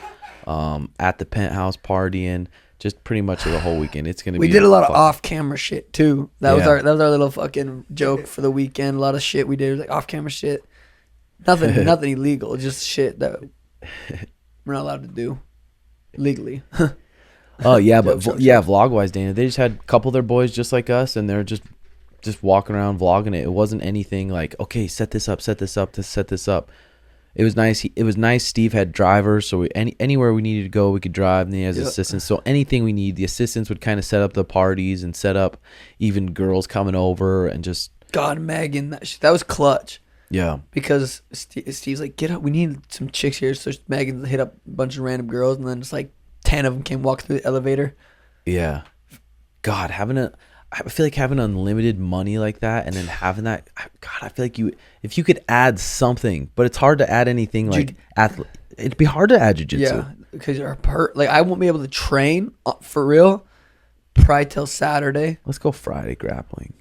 at the penthouse partying, just pretty much the whole weekend. It's gonna. We be did a lot of fucking- off-camera shit too. That was Yeah. our little fucking joke for the weekend. A lot of shit we did was like off-camera shit. Nothing illegal, just shit that we're not allowed to do legally. Oh yeah, but Joke. vlog wise, Dana, they just had a couple of their boys just like us, and they're just walking around vlogging it. It wasn't anything like, okay, set this up. It was nice. It was nice. Steve had drivers, so anywhere we needed to go, we could drive. And he has assistants, so anything we need, the assistants would kind of set up the parties and set up even girls coming over and just. God, Megan, that was clutch. Yeah. Because Steve's like, get up, we need some chicks here. So Megan hit up a bunch of random girls, and then just like 10 of them came walking through the elevator. Yeah. God, I feel like having unlimited money like that, and then having that, God, I feel like if you could add something, but it's hard to add anything like it'd be hard to add jiu-jitsu. Yeah, because you're like I won't be able to train for real probably till Saturday. Let's go Friday grappling.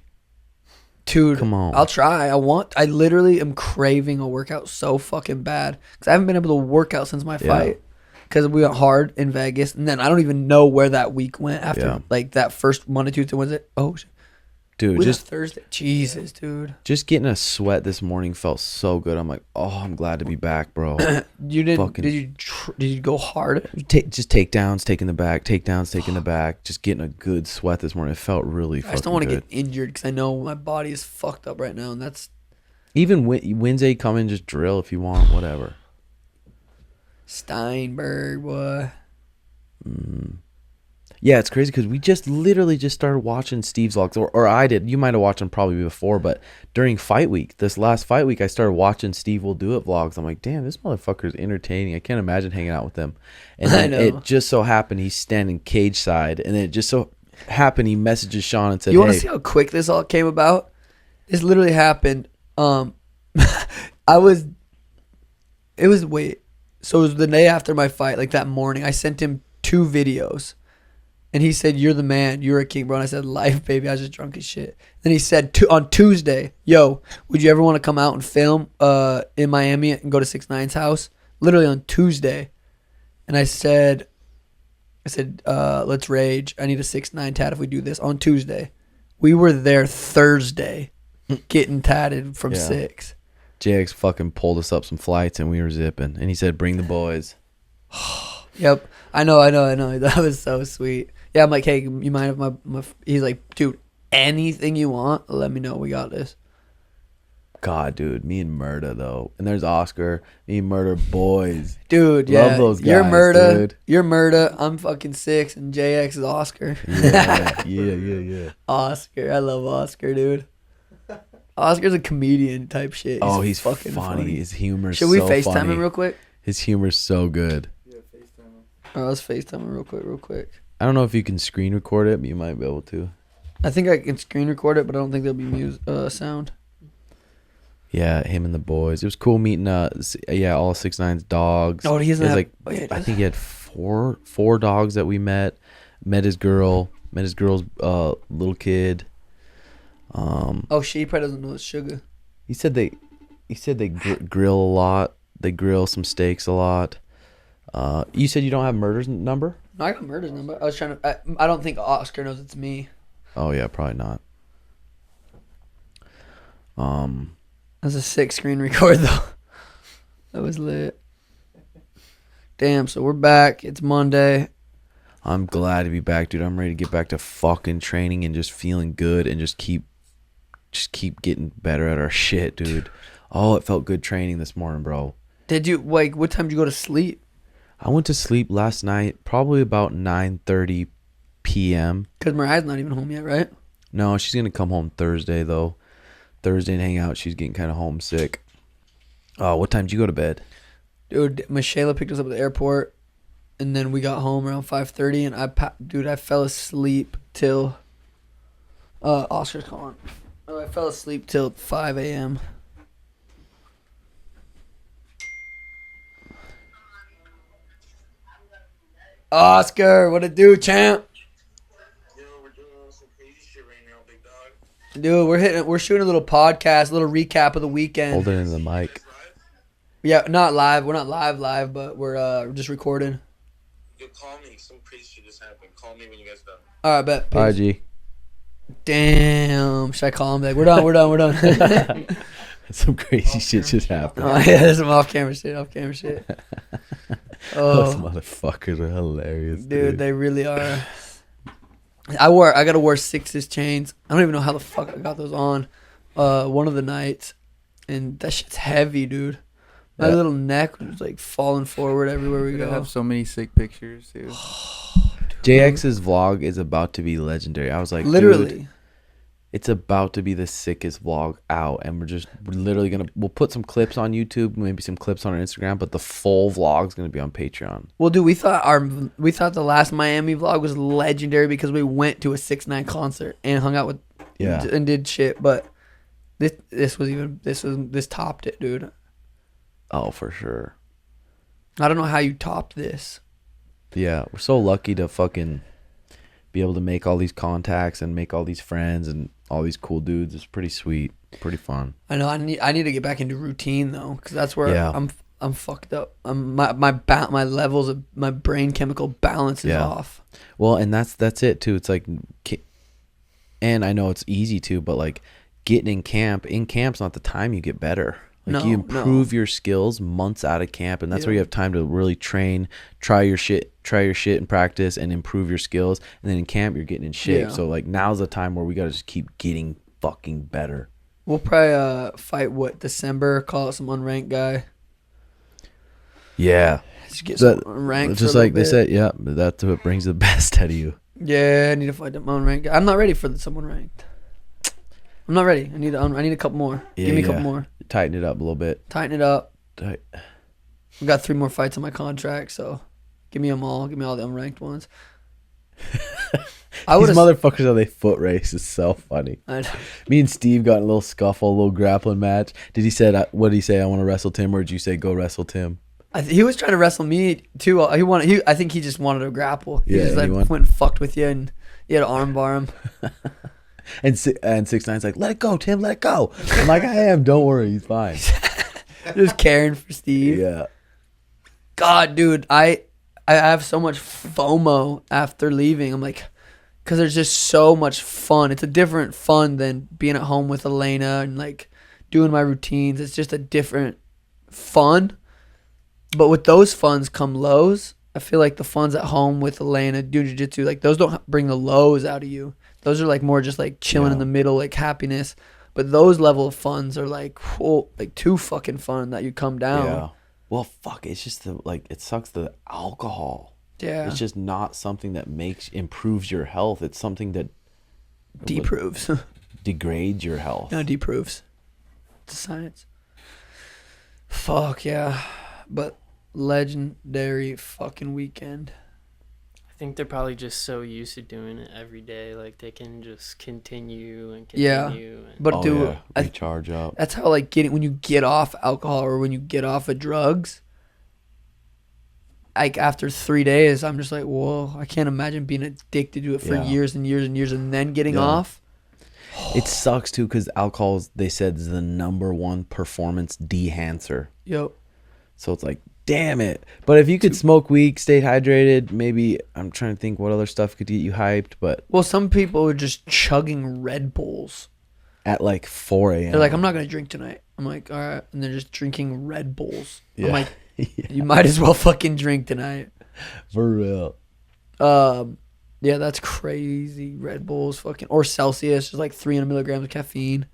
Dude, come on. I'll try. I literally am craving a workout so fucking bad because I haven't been able to work out since my fight because we went hard in Vegas, and then I don't even know where that week went after like that first Monday, Tuesday, Wednesday. Oh, dude, just Thursday. Jesus, dude. Just getting a sweat this morning felt so good. I'm like, oh, I'm glad to be back, bro. You didn't? Did you go hard? Just takedowns, taking the back, just getting a good sweat this morning. It felt really fucking good. I just don't want to get injured because I know my body is fucked up right now, and that's even Wednesday. Come in, just drill if you want, whatever. Steinberg, boy. Yeah, it's crazy because we literally just started watching Steve's vlogs, or I did. You might have watched them probably before, but during fight week, this last fight week, I started watching SteveWillDoIt vlogs. I'm like, damn, this motherfucker's entertaining. I can't imagine hanging out with him. And then it just so happened he's standing cage side, and then it just so happened he messages Sean and said, "You want to see how quick this all came about? This literally happened. So it was the day after my fight, like that morning. I sent him 2 videos. And he said, "You're the man. You're a king, bro." And I said, "Life, baby." I was just drunk as shit. Then he said, on Tuesday, "Yo, would you ever want to come out and film in Miami and go to 6ix9ine's house?" Literally on Tuesday. And I said, "Let's rage. I need a 6ix9ine tat if we do this." On Tuesday. We were there Thursday getting tatted from 6. JX fucking pulled us up some flights and we were zipping. And he said, "Bring the boys." Yep. I know. That was so sweet. Yeah, I'm like, "Hey, you mind if my he's like, "Dude, anything you want, let me know. We got this." God, dude, me and Murda though, and there's Oscar. Me and Murda boys, dude. Love those guys, You're Murda. dude. You're Murda. I'm fucking 6, and JX is Oscar. Yeah. Oscar, I love Oscar, dude. Oscar's a comedian type shit. He's fucking funny. His humor's Should we so FaceTime funny. him real quick? His humor's so good. All right, let's FaceTime him real quick. I don't know if you can screen record it, but you might be able to. I think I can screen record it, but I don't think there'll be sound. Yeah, him and the boys. It was cool meeting all of 6ix9ine's dogs. Oh, he doesn't have... I think he had four dogs that we met. Met his girl's little kid. She probably doesn't know it's Sugar. He said they grill a lot. They grill some steaks a lot. You said you don't have Murder's number? No, I got Murder's number. I was trying to... I don't think Oscar knows it's me. Oh, yeah, probably not. That's a 6 screen record, though. That was lit. Damn, so we're back. It's Monday. I'm glad to be back, dude. I'm ready to get back to fucking training and just feeling good and just keep getting better at our shit, dude. Oh, it felt good training this morning, bro. Did you, what time did you go to sleep? I went to sleep last night, probably about 9:30 p.m. Because Mariah's not even home yet, right? No, she's going to come home Thursday, though. Thursday and hang out. She's getting kind of homesick. What time did you go to bed? Dude, Michelle picked us up at the airport, and then we got home around 5:30, and I fell asleep till... Oscar's calling. I fell asleep till 5 a.m. Oscar, what it do, champ? Yo, we're doing some crazy shit right now, big dog. Dude, we're shooting a little podcast, a little recap of the weekend. Hold it into the mic. Yeah, not live. We're not live, but we're just recording. Yo, call me. Some crazy shit just happened. Call me when you guys done. All right, bet. All right, Peace. G. Damn. Should I call him? Like, we're done. Some crazy shit just happened. Oh, yeah, there's some off-camera shit. Those Oh, motherfuckers are hilarious, dude, they really are. I gotta wear 6's chains. I don't even know how the fuck I got those on. One of the nights, and that shit's heavy, dude. My Yeah. little neck was like falling forward everywhere we We go. have so many sick pictures, dude. JX's vlog is about to be legendary. I was like, Literally. dude, it's about to be the sickest vlog out, and we're literally we'll put some clips on YouTube, maybe some clips on our Instagram, but the full vlog's gonna be on Patreon. Well, dude, we thought the last Miami vlog was legendary because we went to a 6ix9ine concert and hung out with and did shit. But this topped it, dude. Oh, for sure. I don't know how you topped this. Yeah, we're so lucky to fucking be able to make all these contacts and make all these friends and all these cool dudes. It's pretty sweet, pretty fun. I know. I need to get back into routine though, because that's where Yeah. I'm fucked up. My levels of my brain chemical balance is off. Well, and that's it too. It's like, and I know it's easy to, but like getting in camp's not the time you get better. Like you improve your skills months out of camp, and that's where you have time to really train, try your shit in practice, and improve your skills. And then in camp, you're getting in shape. Yeah. So like now's the time where we gotta just keep getting fucking better. We'll probably fight December. Call it some unranked guy. Yeah, Just get some unranked. just like they said. Yeah, that's what brings the best out of you. Yeah, I need to fight the unranked guy. I'm not ready for someone ranked. I'm not ready. I need a couple more. Give me a couple more. Tighten it up a little bit. Tighten it up. Tight. We got 3 more fights on my contract, so give me them all. Give me all the unranked ones. These motherfuckers how they foot race is so funny. Me and Steve got in a little scuffle, a little grappling match. What did he say? I want to wrestle Tim, or did you say go wrestle Tim? He was trying to wrestle me too. I think he just wanted to grapple. He just went and fucked with you, and you had to arm bar him. And 6ix9ine's like, let it go, Tim, let it go. I'm like, I am. Don't worry, he's fine. Just caring for Steve. Yeah. God, dude, I have so much FOMO after leaving. I'm like, because there's just so much fun. It's a different fun than being at home with Elena and like doing my routines. It's just a different fun. But with those funs come lows. I feel like the fun's at home with Elena doing jiu-jitsu, like those don't bring the lows out of you. Those are like more just like chilling in the middle, like happiness. But those level of funs are like, like too fucking fun that you come down. Yeah. Well, fuck. It's just it sucks the alcohol. Yeah. It's just not something that improves your health. It's something that Deproves. degrades your health. No, deproves. It's a science. Fuck yeah. But legendary fucking weekend. I think they're probably just so used to doing it every day, like they can just continue and Yeah. continue. And But dude, recharge up. that's how like when you get off alcohol or when you get off of drugs, like after 3 days, I'm just like, whoa, I can't imagine being addicted to it for years and years and years and then getting off. It sucks too because alcohol, they said, is the #1 performance dehancer. Yep. So it's like, damn it. But if you could smoke weed, stay hydrated, maybe, I'm trying to think what other stuff could get you hyped. But Well, some people are just chugging Red Bulls. at like 4 a.m. They're like, I'm not going to drink tonight. I'm like, all right. And they're just drinking Red Bulls. Yeah. I'm like, you might as well fucking drink tonight. For real. Yeah, that's crazy. Red Bulls, fucking, or Celsius, just like 300 milligrams of caffeine.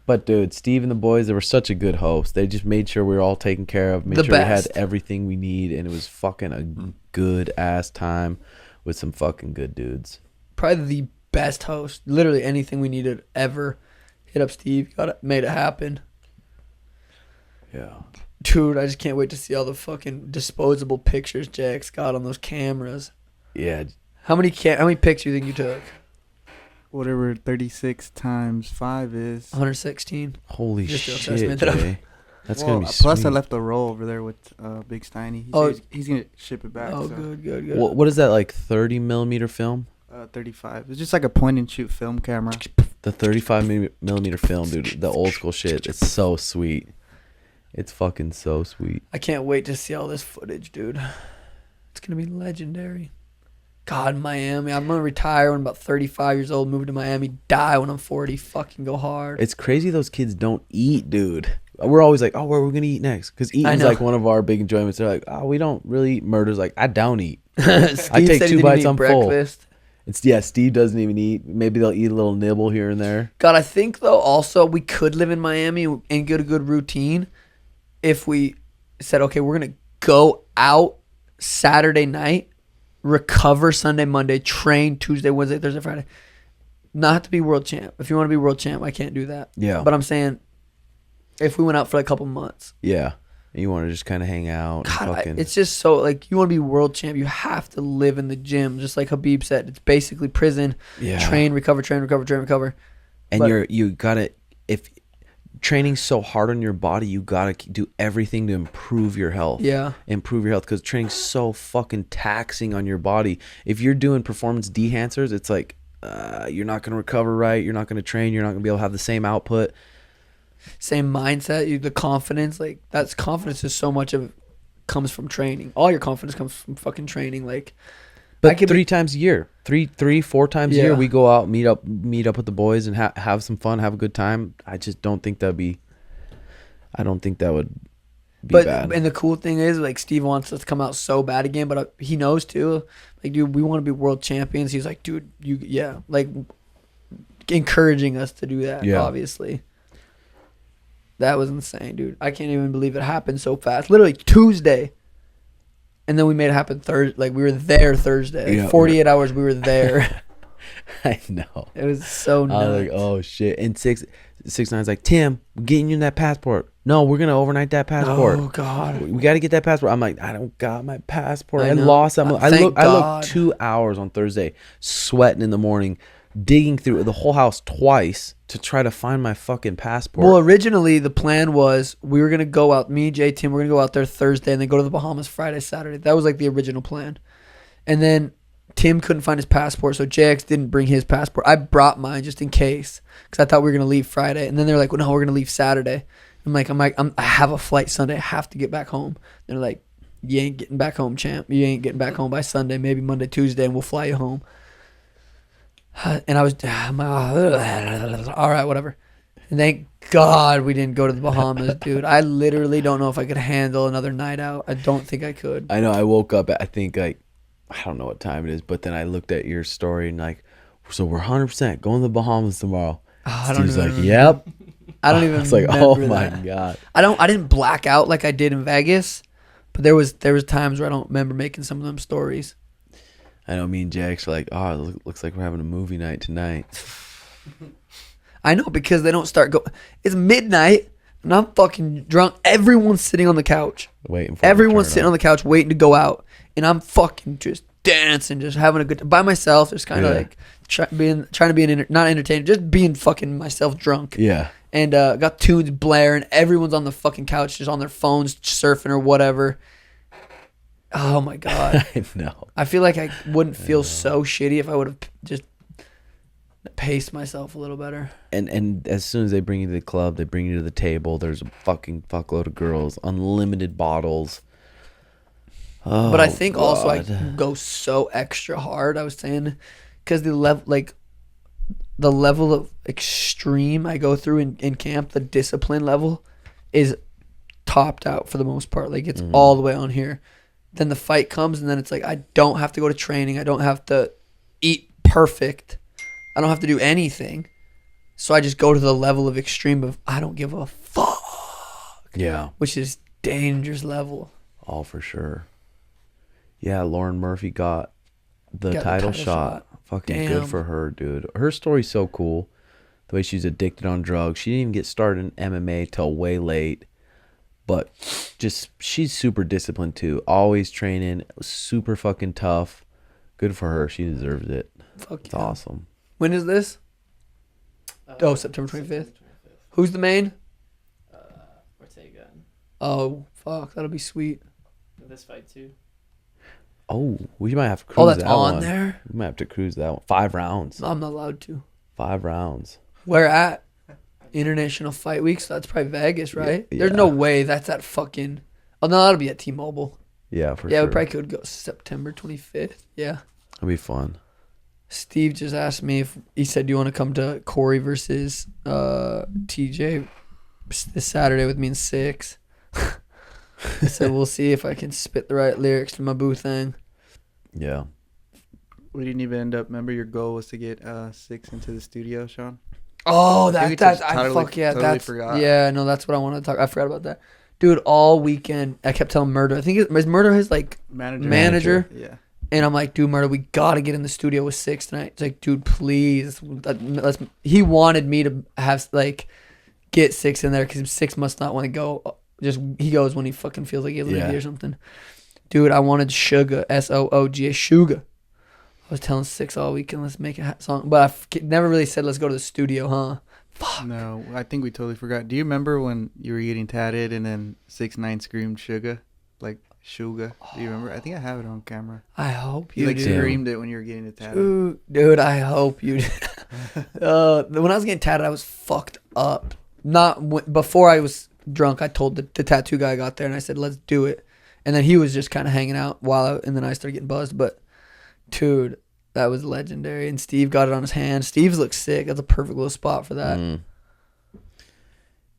But dude, Steve and the boys, they were such a good host. They just made sure we were all taken care of, made The sure we best. had everything we need, and it was fucking a good ass time with some fucking good dudes. Probably the best host. Literally anything we needed ever. Hit up Steve, made it happen. Yeah. Dude, I just can't wait to see all the fucking disposable pictures Jack's got on those cameras. Yeah. How many pics do you think you took? Whatever 36 times 5 is. 116. Holy Just shit, to Jay. That's Well, gonna be plus sweet. I left a roll over there with Big Steiny. He's gonna ship it back. Oh, so. good. What is that, like 30 millimeter film? 35. It's just like a point and shoot film camera. The 35 millimeter film, dude. The old school shit. It's so sweet. It's fucking so sweet. I can't wait to see all this footage, dude. It's gonna be legendary. God, Miami. I'm gonna retire when I'm about 35 years old. Move to Miami. Die when I'm 40. Fucking go hard. It's crazy those kids don't eat, dude. We're always like, oh, where are we gonna eat next? Because eating's know. like one of our big enjoyments. They're like, oh, we don't really eat. Murder's like, I don't eat. Steve I take said he 2 didn't bites, eat I'm full. breakfast. Steve doesn't even eat. Maybe they'll eat a little nibble here and there. God, I think though also we could live in Miami and get a good routine if we said, okay, we're gonna go out Saturday night, recover Sunday, Monday, train Tuesday, Wednesday, Thursday, Friday. Not to be world champ. If you want to be world champ, I can't do that. Yeah. But I'm saying if we went out for like a couple months. Yeah. And you want to just kind of hang out. And God, fucking... it's just so like you want to be world champ, you have to live in the gym, just like Habib said. It's basically prison. Yeah. Train, recover, train, recover, train, recover. And But- you gotta, if training's so hard on your body, you gotta do everything to improve your health. Yeah. Improve your health, because training's so fucking taxing on your body. If you're doing performance enhancers, it's like you're not gonna recover right. You're not gonna train. You're not gonna be able to have the same output. Same mindset, the confidence, like that's confidence is so much of it comes from training. All your confidence comes from fucking training. Like, I But could 3 times a year, 4 times a Yeah. year, we go out, meet up with the boys, and have some fun, have a good time. I just don't think that'd be. I don't think that would be But bad. and the cool thing is, like, Steve wants us to come out so bad again, but he knows too. Like, dude, we want to be world champions. He's like, dude, like encouraging us to do that. Yeah. Obviously. That was insane, dude. I can't even believe it happened so fast. Literally Tuesday. And then we made it happen Thursday. Like, we were there Thursday. Yeah. 48 hours, we were there. I know. It was so I nuts. was like, oh shit. And 6ix9ine's like, Tim, we're getting you that passport. No, we're gonna overnight that passport. Oh, God. We got to get that passport. I'm like, I don't got my passport. I I know. lost that. I Thank looked God. 2 hours on Thursday, sweating in the morning, digging through the whole house twice to try to find my fucking passport. Well, originally the plan was we were gonna go out. Me, Jay, Tim, we're gonna go out there Thursday and then go to the Bahamas Friday, Saturday. That was like the original plan. And then Tim couldn't find his passport, so JX didn't bring his passport. I brought mine just in case, because I thought we were gonna leave Friday. And then they're like, "Well, no, we're gonna leave Saturday." I have a flight Sunday. I have to get back home. They're like, "You ain't getting back home, champ. You ain't getting back home by Sunday. Maybe Monday, Tuesday, and we'll fly you home." And I was, all right, whatever. And thank God we didn't go to the Bahamas, dude. I literally don't know if I could handle another night out. I don't think I could. I know. I woke up at, I think, like, I don't know what time it is, but then I looked at your story and like, so we're 100% going to the Bahamas tomorrow. I don't Steve's even like, remember. yep. I don't even. It's like, remember oh my that. God. I didn't black out like I did in Vegas, but there was times where I don't remember making some of them stories. I know, me and Jax are like, oh, it looks like we're having a movie night tonight. I know, because they don't start it's midnight and I'm fucking drunk. Everyone's sitting on the couch. Waiting for Everyone's sitting on the couch waiting to go out, and I'm fucking just dancing, just having a good time by myself, just kind of Yeah. like trying to be not entertained, just being fucking myself drunk. Yeah. And got tunes blaring. Everyone's on the fucking couch, just on their phones, surfing or whatever. Oh my God. I know. I feel like I wouldn't feel so shitty if I would have just paced myself a little better. And as soon as they bring you to the club, they bring you to the table. There's a fucking fuckload of girls, unlimited bottles. Oh, But I think also I God. go so extra hard. I was saying, because the level of extreme I go through in camp, the discipline level is topped out for the most part. Like, it's all the way on here. Then the fight comes, and then it's like I don't have to go to training. I don't have to eat perfect. I don't have to do anything. So I just go to the level of extreme of I don't give a fuck. Yeah. Which is dangerous level. All for sure. Yeah, Lauren Murphy got the Got the title title shot. shot. Fucking Damn. good for her, dude. Her story's so cool. The way she's addicted on drugs. She didn't even get started in MMA till way late. But just, she's super disciplined too. Always training. Super fucking tough. Good for her. She deserves it. Fuck It's yeah. awesome. When is this? September 25th. Who's the main? Ortega. Oh, fuck. That'll be sweet. This fight too. Oh, we might have to cruise Oh, that's that on one. there? We might have to cruise that one. 5 rounds. I'm not allowed to. 5 rounds. Where at? International Fight Week, so that's probably Vegas, right? Yeah. There's no way that's at fucking... Oh, no, that'll be at T-Mobile. Yeah, for Yeah, sure. we probably could go September 25th. Yeah. It'll be fun. Steve just asked me if he said, "Do you want to come to Corey versus TJ this Saturday with me and 6?" I said, "We'll see if I can spit the right lyrics to my boo thing." Yeah. We didn't even end up. Remember, your goal was to get 6 into the studio, Sean. Oh, I think we that's just I totally- fuck yeah, totally that's forgot. yeah. No, that's what I wanted to talk. I forgot about that, dude. All weekend, I kept telling Murdo. I think is Murdo his like manager. Yeah. And I'm like, dude, Murdo, we gotta get in the studio with 6 tonight. It's like, dude, please. Let's. He wanted me to have like get 6 in there because 6 must not want to go. Just he goes when he fucking feels like he's Yeah. or something. Dude, I wanted Suga, Sooga, Suga. I was telling 6 all weekend, let's make a song, but I never really said let's go to the studio, huh? Fuck. No, I think we totally forgot. Do you remember when you were getting tatted and then 6ix9ine screamed "Sugar," like "Sugar"? Do you remember? I think I have it on camera. I hope You you like do. screamed it when you were getting it tatted. Dude, I hope you. When I was getting tatted, I was fucked up. Before I was drunk, I told the tattoo guy I got there, and I said, "Let's do it." And then he was just kind of hanging out and then I started getting buzzed. But dude, that was legendary. And Steve got it on his hand. Steve's looks sick. That's a perfect little spot for that.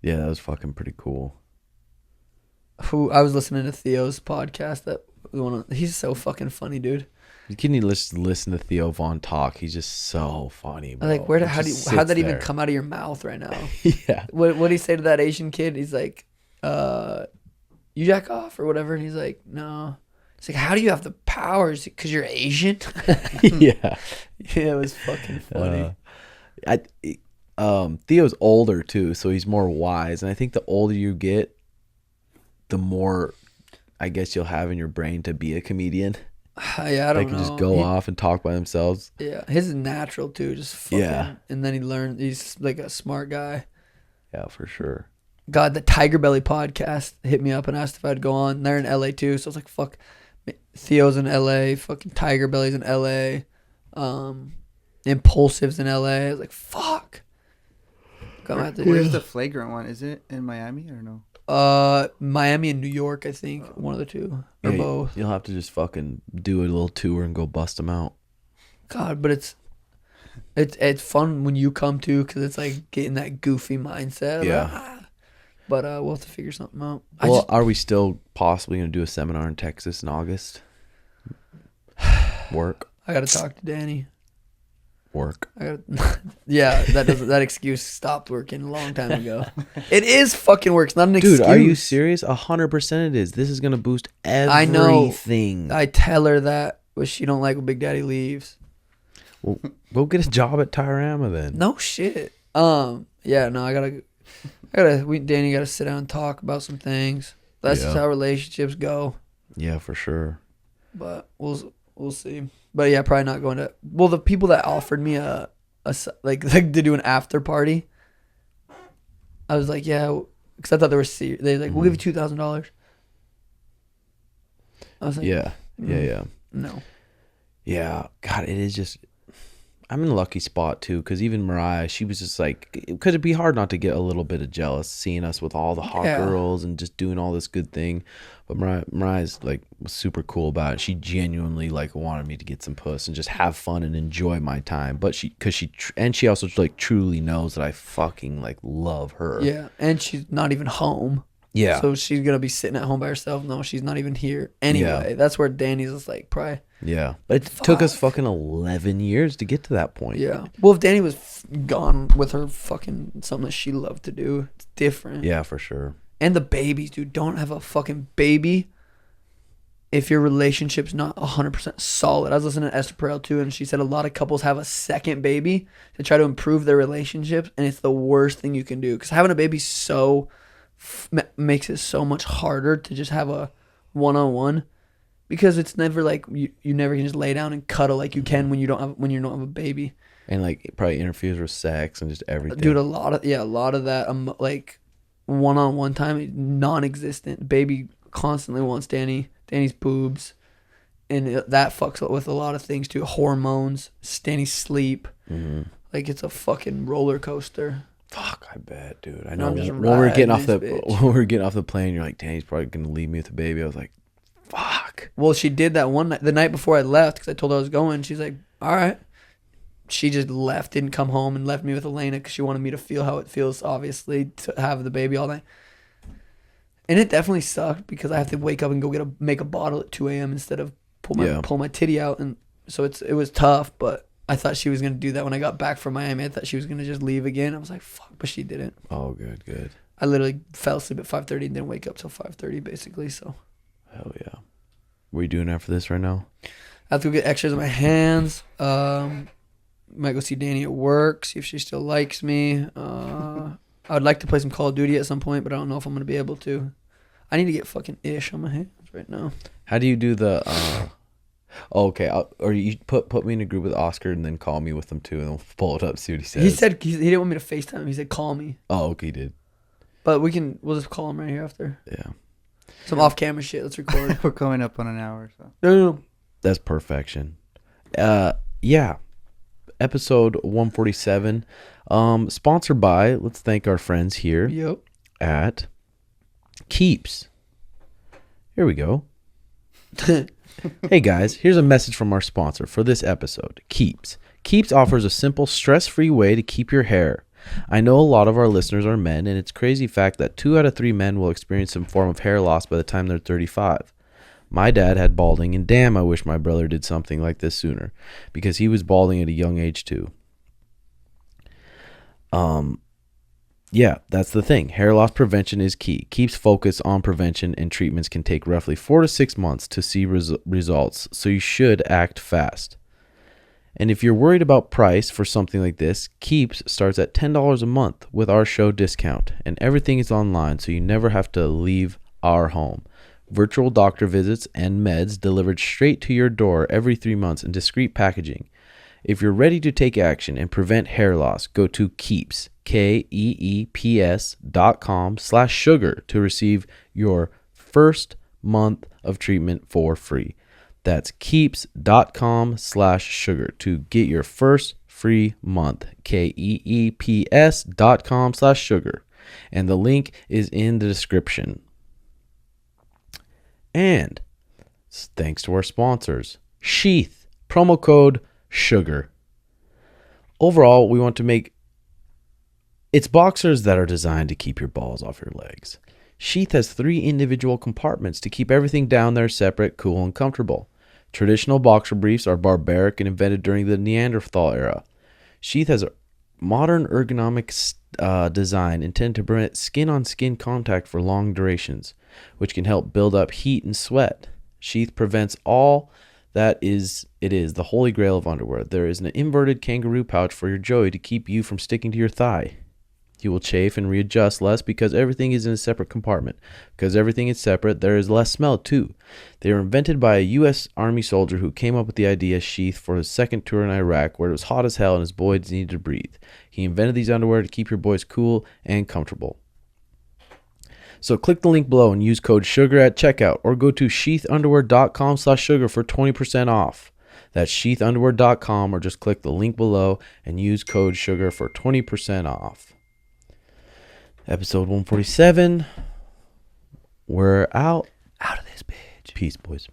Yeah, that was fucking pretty cool. I was listening to Theo's podcast. He's so fucking funny, dude. You can listen to Theo Vaughn talk. He's just so funny, bro. Like, how'd that even come out of your mouth right now? Yeah. What did he say to that Asian kid? He's like, you jack off or whatever? And he's like, no. It's like, how do you have the powers? Because you're Asian? Yeah. Yeah, it was fucking funny. Theo's older too, so he's more wise. And I think the older you get, the more, I guess, you'll have in your brain to be a comedian. Yeah, I don't know. They can just go off and talk by themselves. Yeah, his is natural too. Just fucking. Yeah. And then he learned. He's like a smart guy. Yeah, for sure. God, the Tiger Belly podcast hit me up and asked if I'd go on. They're in LA too, so I was like, fuck. Theo's in LA. Fucking Tiger Belly's in LA. Impulsive's in LA. I was like, fuck. Where's the flagrant one? Is it in Miami or no? Miami and New York, I think. One of the two. Or Yeah, both. You'll have to just fucking do a little tour and go bust them out. God, but it's fun when you come too, because it's like getting that goofy mindset. Yeah. But we'll have to figure something out. Well, are we still possibly going to do a seminar in Texas in August? Work. I got to talk to Danny. Work. Yeah, that excuse stopped working a long time ago. It is fucking work. It's not an excuse. Dude, are you serious? 100% it is. This is going to boost everything. I tell her that, but she don't like when Big Daddy leaves. Well, go get a job at Tyrama then. No shit. Yeah, no, Danny got to sit down and talk about some things. That's just how relationships go. Yeah, for sure. But we'll see. But yeah, probably not going to. Well, the people that offered me like to do an after party, I was like, yeah, because I thought they were serious. They like, we'll give you $2,000. I was like, Yeah. no. Yeah. God, it is just. I'm in a lucky spot too, because even Mariah, she was just like, could it be hard not to get a little bit of jealous seeing us with all the hot girls and just doing all this good thing? But Mariah's like was super cool about it. She genuinely like wanted me to get some puss and just have fun and enjoy my time. But she also like truly knows that I fucking like love her. Yeah, and she's not even home. Yeah. So she's gonna be sitting at home by herself. No, she's not even here anyway. That's where Danny's is like probably. Yeah, but it took us fucking 11 years to get to that point. Yeah. Well, if Danny was gone with her fucking something that she loved to do, it's different. Yeah, for sure. And the babies, dude. Don't have a fucking baby if your relationship's not 100% solid. I was listening to Esther Perel too, and she said a lot of couples have a second baby to try to improve their relationships, and it's the worst thing you can do because having a baby makes it so much harder to just have a one-on-one. Because it's never like you never can just lay down and cuddle like you can when you don't have a baby. And like it probably interferes with sex and just everything. Dude, a lot of that like one-on-one time non-existent. Baby constantly wants Danny's boobs, and that fucks with a lot of things too. Hormones, Danny's sleep. Mm-hmm. Like it's a fucking roller coaster. Fuck, I bet, dude. I No, know I'm just when we were getting off the plane, you're like, Danny's probably gonna leave me with a baby. I was like, fuck. work. Well, she did that one night, the night before I left, because I told her I was going. She's like, all right. She just left, didn't come home, and left me with Elena because she wanted me to feel how it feels, obviously, to have the baby all night. And it definitely sucked because I have to wake up and go make a bottle at 2 a.m. instead of pull my titty out. And so it was tough, but I thought she was going to do that when I got back from Miami. I thought she was going to just leave again. I was like, fuck, but she didn't. Oh, good. I literally fell asleep at 5:30 and didn't wake up till 5:30, basically, so. Hell yeah. What are you doing after this right now? I have to go get x-rays on my hands. Might go see Danny at work, see if she still likes me. I would like to play some Call of Duty at some point, but I don't know if I'm going to be able to. I need to get fucking ish on my hands right now. How do you do the... okay, or you put me in a group with Oscar and then call me with them too, and we'll pull it up, see what he says. He said he didn't want me to FaceTime him. He said, call me. Oh, okay, he did. But we'll just call him right here after. Yeah. Some off-camera shit. Let's record. We're coming up on an hour, so. No. That's perfection. Yeah. Episode 147. Sponsored by, let's thank our friends here Yep. at Keeps. Here we go. Hey guys, here's a message from our sponsor for this episode, Keeps. Keeps offers a simple, stress-free way to keep your hair. I know a lot of our listeners are men, and it's a crazy fact that 2 out of 3 men will experience some form of hair loss by the time they're 35. My dad had balding, and damn, I wish my brother did something like this sooner, because he was balding at a young age too. Yeah, that's the thing. Hair loss prevention is key. Keeps focus on prevention, and treatments can take roughly 4 to 6 months to see results, so you should act fast. And if you're worried about price for something like this, Keeps starts at $10 a month with our show discount, and everything is online, so you never have to leave our home. Virtual doctor visits and meds delivered straight to your door every 3 months in discreet packaging. If you're ready to take action and prevent hair loss, go to Keeps, KEEPS.com/sugar to receive your first month of treatment for free. That's Keeps.com/sugar to get your first free month. KEEPS.com/sugar. And the link is in the description. And thanks to our sponsors, Sheath, promo code SUGAR. Overall, we want to make it's boxers that are designed to keep your balls off your legs. Sheath has 3 individual compartments to keep everything down there separate, cool, and comfortable. Traditional boxer briefs are barbaric and invented during the Neanderthal era. Sheath has a modern ergonomic design intended to prevent skin-on-skin contact for long durations, which can help build up heat and sweat. Sheath prevents all that is the holy grail of underwear. There is an inverted kangaroo pouch for your joey to keep you from sticking to your thigh. You will chafe and readjust less because everything is in a separate compartment. Because everything is separate, there is less smell too. They were invented by a U.S. Army soldier who came up with the idea sheath for his second tour in Iraq, where it was hot as hell and his boys needed to breathe. He invented these underwear to keep your boys cool and comfortable. So click the link below and use code SUGAR at checkout, or go to sheathunderwear.com/sugar for 20% off. That's sheathunderwear.com, or just click the link below and use code SUGAR for 20% off. Episode 147. We're out. Out of this bitch. Peace, boys.